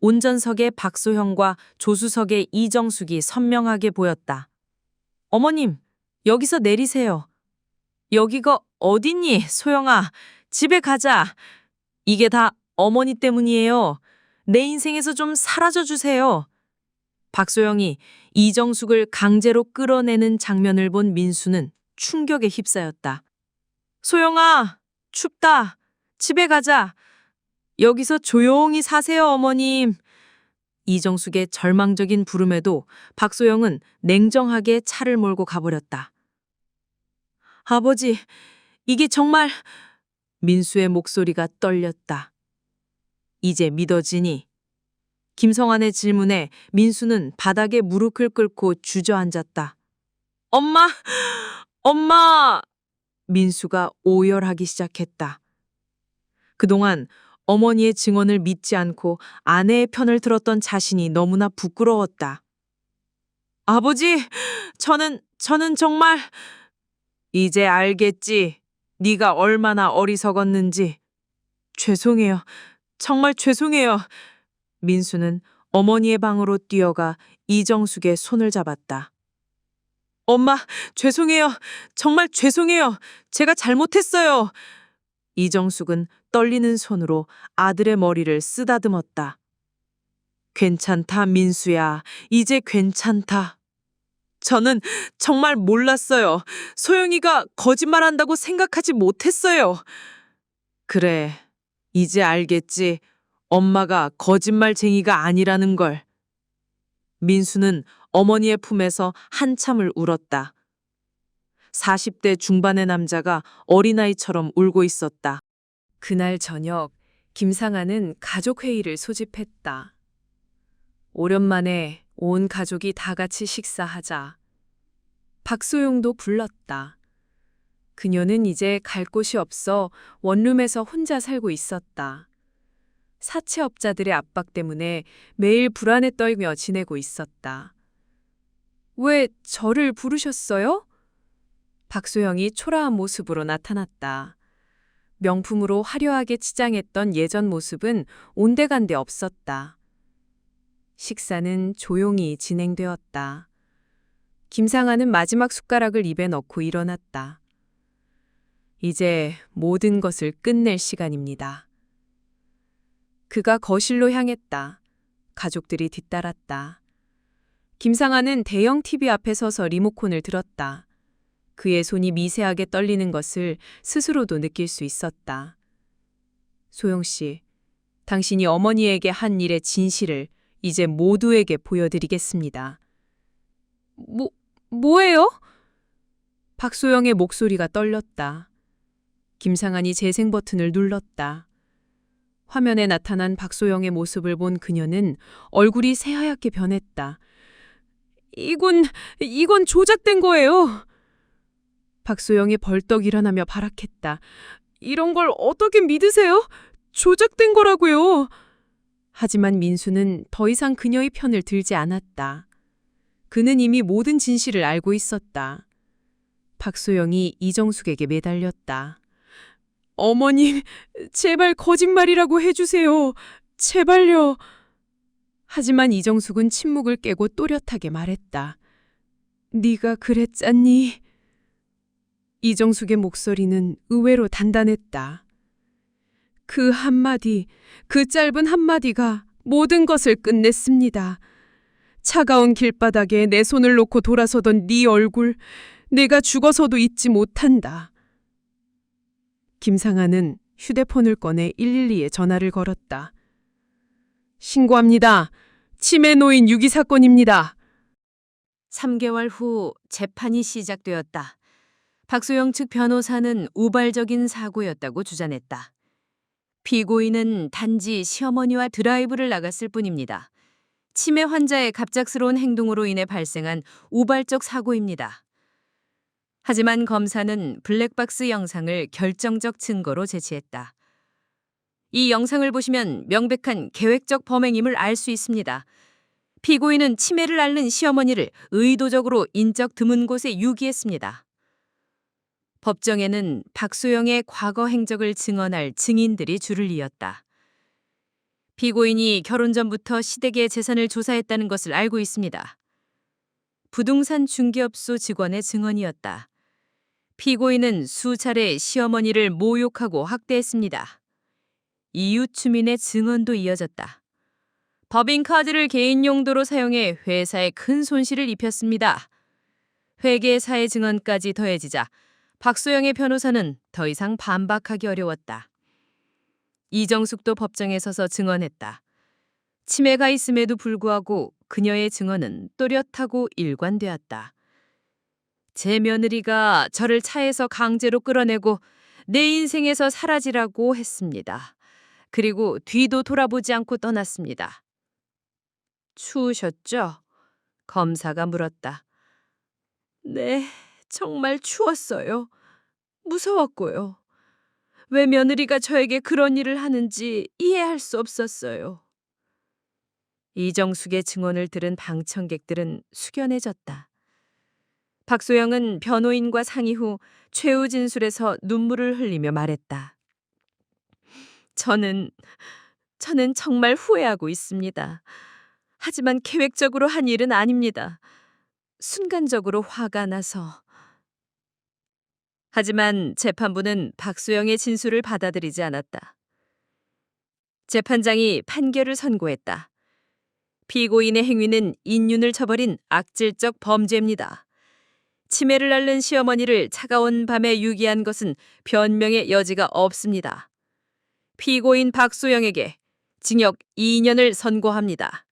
운전석의 박소영과 조수석의 이정숙이 선명하게 보였다. 어머님, 여기서 내리세요. 여기가 어딨니, 소영아? 집에 가자. 이게 다 어머니 때문이에요. 내 인생에서 좀 사라져 주세요. 박소영이 이정숙을 강제로 끌어내는 장면을 본 민수는 충격에 휩싸였다. 소영아, 춥다. 집에 가자. 여기서 조용히 사세요, 어머님. 이정숙의 절망적인 부름에도 박소영은 냉정하게 차를 몰고 가버렸다. 아버지, 이게 정말... 민수의 목소리가 떨렸다. 이제 믿어지니? 김성한의 질문에 민수는 바닥에 무릎을 꿇고 주저앉았다. 엄마! 엄마! 민수가 오열하기 시작했다. 그동안 어머니의 증언을 믿지 않고 아내의 편을 들었던 자신이 너무나 부끄러웠다. 아버지, 저는 정말... 이제 알겠지. 네가 얼마나 어리석었는지. 죄송해요. 정말 죄송해요. 민수는 어머니의 방으로 뛰어가 이정숙의 손을 잡았다. 엄마, 죄송해요. 정말 죄송해요. 제가 잘못했어요. 이정숙은 떨리는 손으로 아들의 머리를 쓰다듬었다. 괜찮다, 민수야. 이제 괜찮다. 저는 정말 몰랐어요. 소영이가 거짓말한다고 생각하지 못했어요. 그래, 이제 알겠지. 엄마가 거짓말쟁이가 아니라는 걸. 민수는 어머니의 품에서 한참을 울었다. 40대 중반의 남자가 어린아이처럼 울고 있었다. 그날 저녁 김상아는 가족회의를 소집했다. 오랜만에 온 가족이 다 같이 식사하자. 박소영도 불렀다. 그녀는 이제 갈 곳이 없어 원룸에서 혼자 살고 있었다. 사채업자들의 압박 때문에 매일 불안에 떨며 지내고 있었다. 왜 저를 부르셨어요? 박소영이 초라한 모습으로 나타났다. 명품으로 화려하게 치장했던 예전 모습은 온데간데 없었다. 식사는 조용히 진행되었다. 김상아는 마지막 숟가락을 입에 넣고 일어났다. 이제 모든 것을 끝낼 시간입니다. 그가 거실로 향했다. 가족들이 뒤따랐다. 김상아는 대형 TV 앞에 서서 리모컨을 들었다. 그의 손이 미세하게 떨리는 것을 스스로도 느낄 수 있었다. 소영 씨, 당신이 어머니에게 한 일의 진실을 이제 모두에게 보여드리겠습니다. 뭐예요? 박소영의 목소리가 떨렸다. 김상한이 재생 버튼을 눌렀다. 화면에 나타난 박소영의 모습을 본 그녀는 얼굴이 새하얗게 변했다. 이건 조작된 거예요. 박소영이 벌떡 일어나며 발악했다. 이런 걸 어떻게 믿으세요? 조작된 거라고요. 하지만 민수는 더 이상 그녀의 편을 들지 않았다. 그는 이미 모든 진실을 알고 있었다. 박소영이 이정숙에게 매달렸다. 어머님, 제발 거짓말이라고 해주세요. 제발요. 하지만 이정숙은 침묵을 깨고 또렷하게 말했다. 네가 그랬잖니. 이정숙의 목소리는 의외로 단단했다. 그 한마디, 그 짧은 한마디가 모든 것을 끝냈습니다. 차가운 길바닥에 내 손을 놓고 돌아서던 네 얼굴, 내가 죽어서도 잊지 못한다. 김상아는 휴대폰을 꺼내 112에 전화를 걸었다. 신고합니다. 치매 노인 유기 사건입니다. 3개월 후 재판이 시작되었다. 박소영 측 변호사는 우발적인 사고였다고 주장했다. 피고인은 단지 시어머니와 드라이브를 나갔을 뿐입니다. 치매 환자의 갑작스러운 행동으로 인해 발생한 우발적 사고입니다. 하지만 검사는 블랙박스 영상을 결정적 증거로 제시했다. 이 영상을 보시면 명백한 계획적 범행임을 알 수 있습니다. 피고인은 치매를 앓는 시어머니를 의도적으로 인적 드문 곳에 유기했습니다. 법정에는 박소영의 과거 행적을 증언할 증인들이 줄을 이었다. 피고인이 결혼 전부터 시댁의 재산을 조사했다는 것을 알고 있습니다. 부동산 중개업소 직원의 증언이었다. 피고인은 수차례 시어머니를 모욕하고 학대했습니다. 이웃 주민의 증언도 이어졌다. 법인카드를 개인 용도로 사용해 회사에 큰 손실을 입혔습니다. 회계사의 증언까지 더해지자 박소영의 변호사는 더 이상 반박하기 어려웠다. 이정숙도 법정에 서서 증언했다. 치매가 있음에도 불구하고 그녀의 증언은 또렷하고 일관되었다. 제 며느리가 저를 차에서 강제로 끌어내고 내 인생에서 사라지라고 했습니다. 그리고 뒤도 돌아보지 않고 떠났습니다. 추우셨죠? 검사가 물었다. 네, 정말 추웠어요. 무서웠고요. 왜 며느리가 저에게 그런 일을 하는지 이해할 수 없었어요. 이정숙의 증언을 들은 방청객들은 숙연해졌다. 박소영은 변호인과 상의 후 최후 진술에서 눈물을 흘리며 말했다. 저는 정말 후회하고 있습니다. 하지만 계획적으로 한 일은 아닙니다. 순간적으로 화가 나서. 하지만 재판부는 박소영의 진술을 받아들이지 않았다. 재판장이 판결을 선고했다. 피고인의 행위는 인륜을 저버린 악질적 범죄입니다. 치매를 앓는 시어머니를 차가운 밤에 유기한 것은 변명의 여지가 없습니다. 피고인 박소영에게 징역 2년을 선고합니다.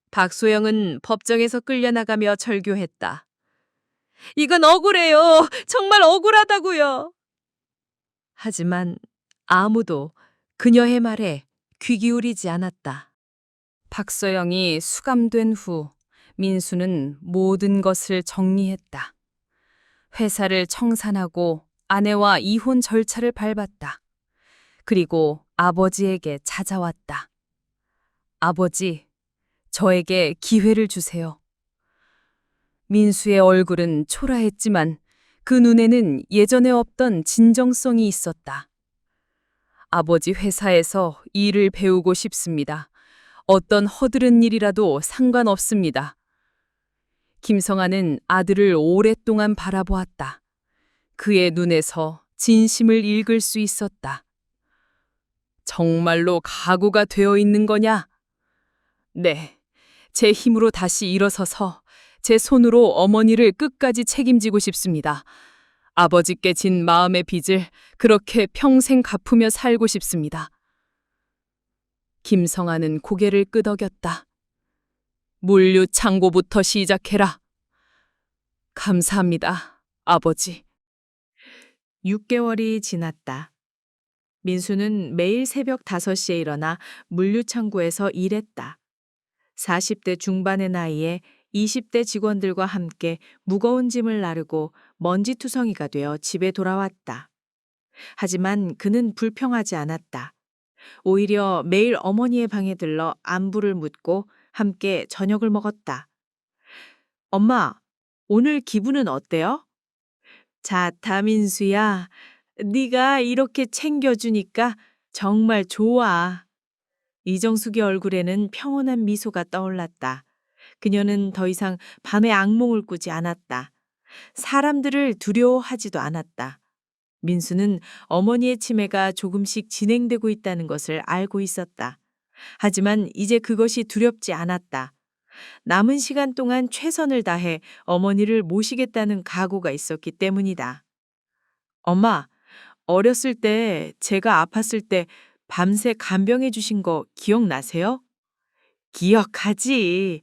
박소영은 법정에서 끌려나가며 절규했다. 이건 억울해요. 정말 억울하다고요. 하지만 아무도 그녀의 말에 귀 기울이지 않았다. 박소영이 수감된 후 민수는 모든 것을 정리했다. 회사를 청산하고 아내와 이혼 절차를 밟았다. 그리고 아버지에게 찾아왔다. 아버지, 저에게 기회를 주세요. 민수의 얼굴은 초라했지만 그 눈에는 예전에 없던 진정성이 있었다. 아버지 회사에서 일을 배우고 싶습니다. 어떤 허드른 일이라도 상관없습니다. 김성아는 아들을 오랫동안 바라보았다. 그의 눈에서 진심을 읽을 수 있었다. 정말로 각오가 되어 있는 거냐? 네, 제 힘으로 다시 일어서서 제 손으로 어머니를 끝까지 책임지고 싶습니다. 아버지께 진 마음의 빚을 그렇게 평생 갚으며 살고 싶습니다. 김성아는 고개를 끄덕였다. 물류 창고부터 시작해라. 감사합니다, 아버지. 6개월이 지났다. 민수는 매일 새벽 5시에 일어나 물류창고에서 일했다. 40대 중반의 나이에 20대 직원들과 함께 무거운 짐을 나르고 먼지투성이가 되어 집에 돌아왔다. 하지만 그는 불평하지 않았다. 오히려 매일 어머니의 방에 들러 안부를 묻고 함께 저녁을 먹었다. 엄마, 오늘 기분은 어때요? 자타 민수야, 네가 이렇게 챙겨주니까 정말 좋아. 이정숙의 얼굴에는 평온한 미소가 떠올랐다. 그녀는 더 이상 밤에 악몽을 꾸지 않았다. 사람들을 두려워하지도 않았다. 민수는 어머니의 치매가 조금씩 진행되고 있다는 것을 알고 있었다. 하지만 이제 그것이 두렵지 않았다. 남은 시간 동안 최선을 다해 어머니를 모시겠다는 각오가 있었기 때문이다. 엄마, 어렸을 때 제가 아팠을 때 밤새 간병해 주신 거 기억나세요? 기억하지.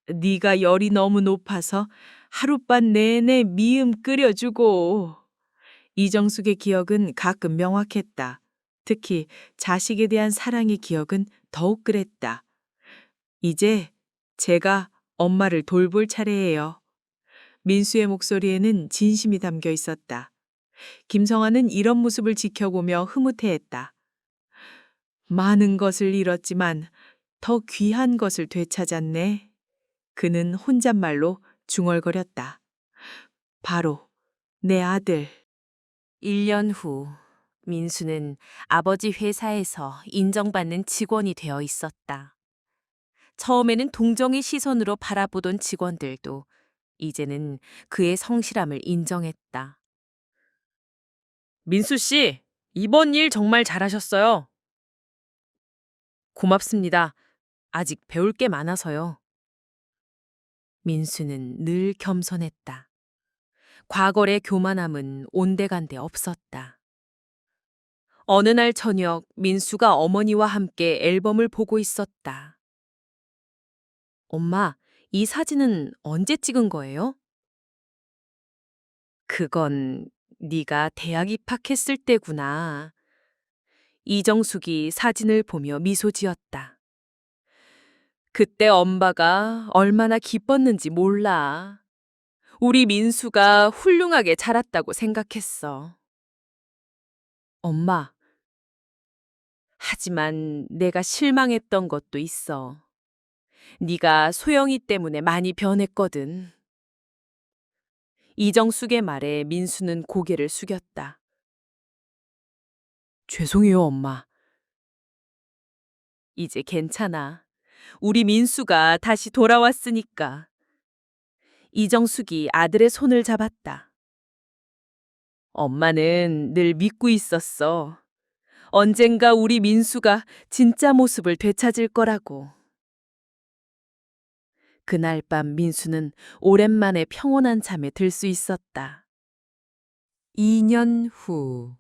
네가 열이 너무 높아서 하룻밤 내내 미음 끓여주고. 이정숙의 기억은 가끔 명확했다. 특히 자식에 대한 사랑의 기억은 더욱 그랬다. 이제 제가 엄마를 돌볼 차례예요. 민수의 목소리에는 진심이 담겨 있었다. 김성아는 이런 모습을 지켜보며 흐뭇해했다. 많은 것을 잃었지만 더 귀한 것을 되찾았네. 그는 혼잣말로 중얼거렸다. 바로 내 아들. 1년 후 민수는 아버지 회사에서 인정받는 직원이 되어 있었다. 처음에는 동정의 시선으로 바라보던 직원들도 이제는 그의 성실함을 인정했다. 민수 씨, 이번 일 정말 잘하셨어요. 고맙습니다. 아직 배울 게 많아서요. 민수는 늘 겸손했다. 과거의 교만함은 온데간데 없었다. 어느 날 저녁 민수가 어머니와 함께 앨범을 보고 있었다. 엄마, 이 사진은 언제 찍은 거예요? 그건 네가 대학 입학했을 때구나. 이정숙이 사진을 보며 미소 지었다. 그때 엄마가 얼마나 기뻤는지 몰라. 우리 민수가 훌륭하게 자랐다고 생각했어. 엄마, 하지만 내가 실망했던 것도 있어. 네가 소영이 때문에 많이 변했거든. 이정숙의 말에 민수는 고개를 숙였다. 죄송해요, 엄마. 이제 괜찮아. 우리 민수가 다시 돌아왔으니까. 이정숙이 아들의 손을 잡았다. 엄마는 늘 믿고 있었어. 언젠가 우리 민수가 진짜 모습을 되찾을 거라고. 그날 밤 민수는 오랜만에 평온한 잠에 들 수 있었다. 2년 후.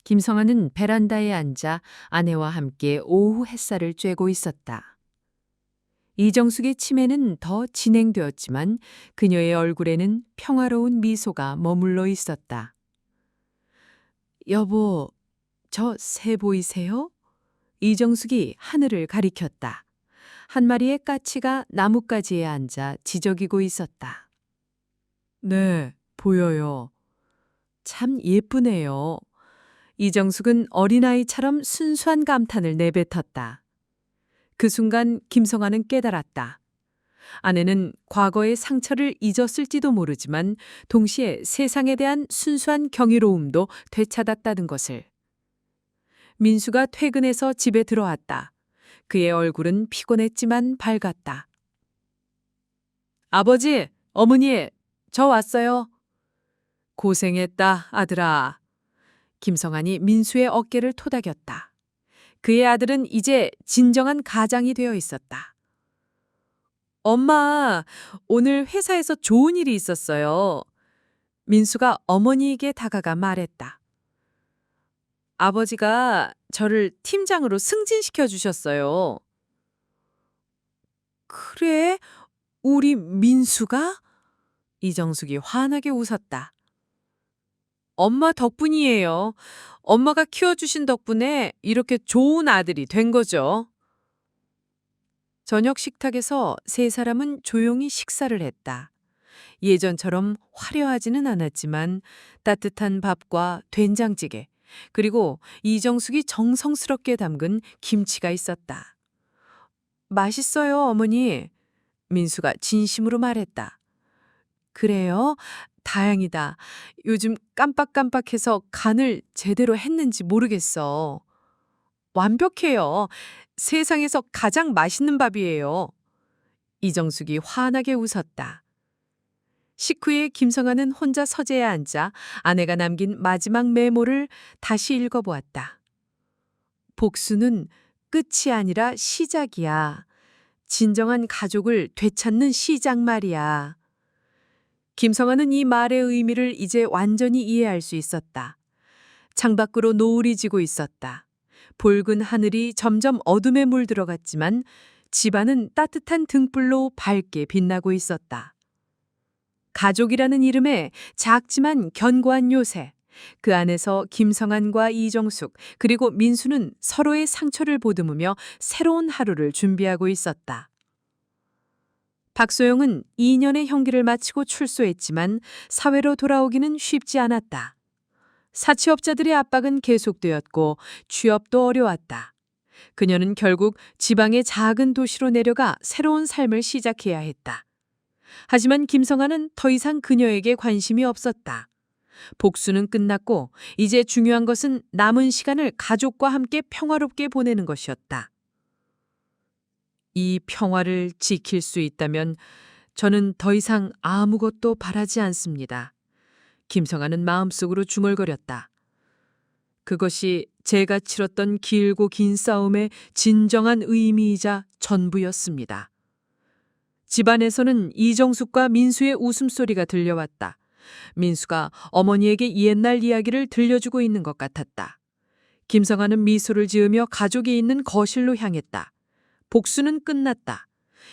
김성아는 베란다에 앉아 아내와 함께 오후 햇살을 쬐고 있었다. 이정숙의 치매는 더 진행되었지만 그녀의 얼굴에는 평화로운 미소가 머물러 있었다. 여보, 저 새 보이세요? 이정숙이 하늘을 가리켰다. 한 마리의 까치가 나뭇가지에 앉아 지저귀고 있었다. 네, 보여요. 참 예쁘네요. 이정숙은 어린아이처럼 순수한 감탄을 내뱉었다. 그 순간 김성아는 깨달았다. 아내는 과거의 상처를 잊었을지도 모르지만 동시에 세상에 대한 순수한 경이로움도 되찾았다는 것을. 민수가 퇴근해서 집에 들어왔다. 그의 얼굴은 피곤했지만 밝았다. 아버지, 어머니, 저 왔어요. 고생했다, 아들아. 김성환이 민수의 어깨를 토닥였다. 그의 아들은 이제 진정한 가장이 되어 있었다. 엄마, 오늘 회사에서 좋은 일이 있었어요. 민수가 어머니에게 다가가 말했다. 아버지가 저를 팀장으로 승진시켜 주셨어요. 그래? 우리 민수가? 이정숙이 환하게 웃었다. 엄마 덕분이에요. 엄마가 키워주신 덕분에 이렇게 좋은 아들이 된 거죠. 저녁 식탁에서 세 사람은 조용히 식사를 했다. 예전처럼 화려하지는 않았지만 따뜻한 밥과 된장찌개, 그리고 이정숙이 정성스럽게 담근 김치가 있었다. 맛있어요, 어머니. 민수가 진심으로 말했다. 그래요? 다행이다. 요즘 깜빡깜빡해서 간을 제대로 했는지 모르겠어. 완벽해요. 세상에서 가장 맛있는 밥이에요. 이정숙이 환하게 웃었다. 식후에 김성환은 혼자 서재에 앉아 아내가 남긴 마지막 메모를 다시 읽어보았다. 복수는 끝이 아니라 시작이야. 진정한 가족을 되찾는 시작 말이야. 김성환은 이 말의 의미를 이제 완전히 이해할 수 있었다. 창밖으로 노을이 지고 있었다. 붉은 하늘이 점점 어둠에 물들어갔지만 집안은 따뜻한 등불로 밝게 빛나고 있었다. 가족이라는 이름에 작지만 견고한 요새. 그 안에서 김성환과 이정숙 그리고 민수는 서로의 상처를 보듬으며 새로운 하루를 준비하고 있었다. 박소영은 2년의 형기를 마치고 출소했지만 사회로 돌아오기는 쉽지 않았다. 사채업자들의 압박은 계속되었고 취업도 어려웠다. 그녀는 결국 지방의 작은 도시로 내려가 새로운 삶을 시작해야 했다. 하지만 김성환은 더 이상 그녀에게 관심이 없었다. 복수는 끝났고 이제 중요한 것은 남은 시간을 가족과 함께 평화롭게 보내는 것이었다. 이 평화를 지킬 수 있다면 저는 더 이상 아무것도 바라지 않습니다. 김성환은 마음속으로 중얼거렸다. 그것이 제가 치렀던 길고 긴 싸움의 진정한 의미이자 전부였습니다. 집안에서는 이정숙과 민수의 웃음소리가 들려왔다. 민수가 어머니에게 옛날 이야기를 들려주고 있는 것 같았다. 김성환은 미소를 지으며 가족이 있는 거실로 향했다. 복수는 끝났다.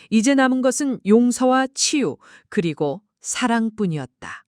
이제 남은 것은 용서와 치유, 그리고 사랑뿐이었다.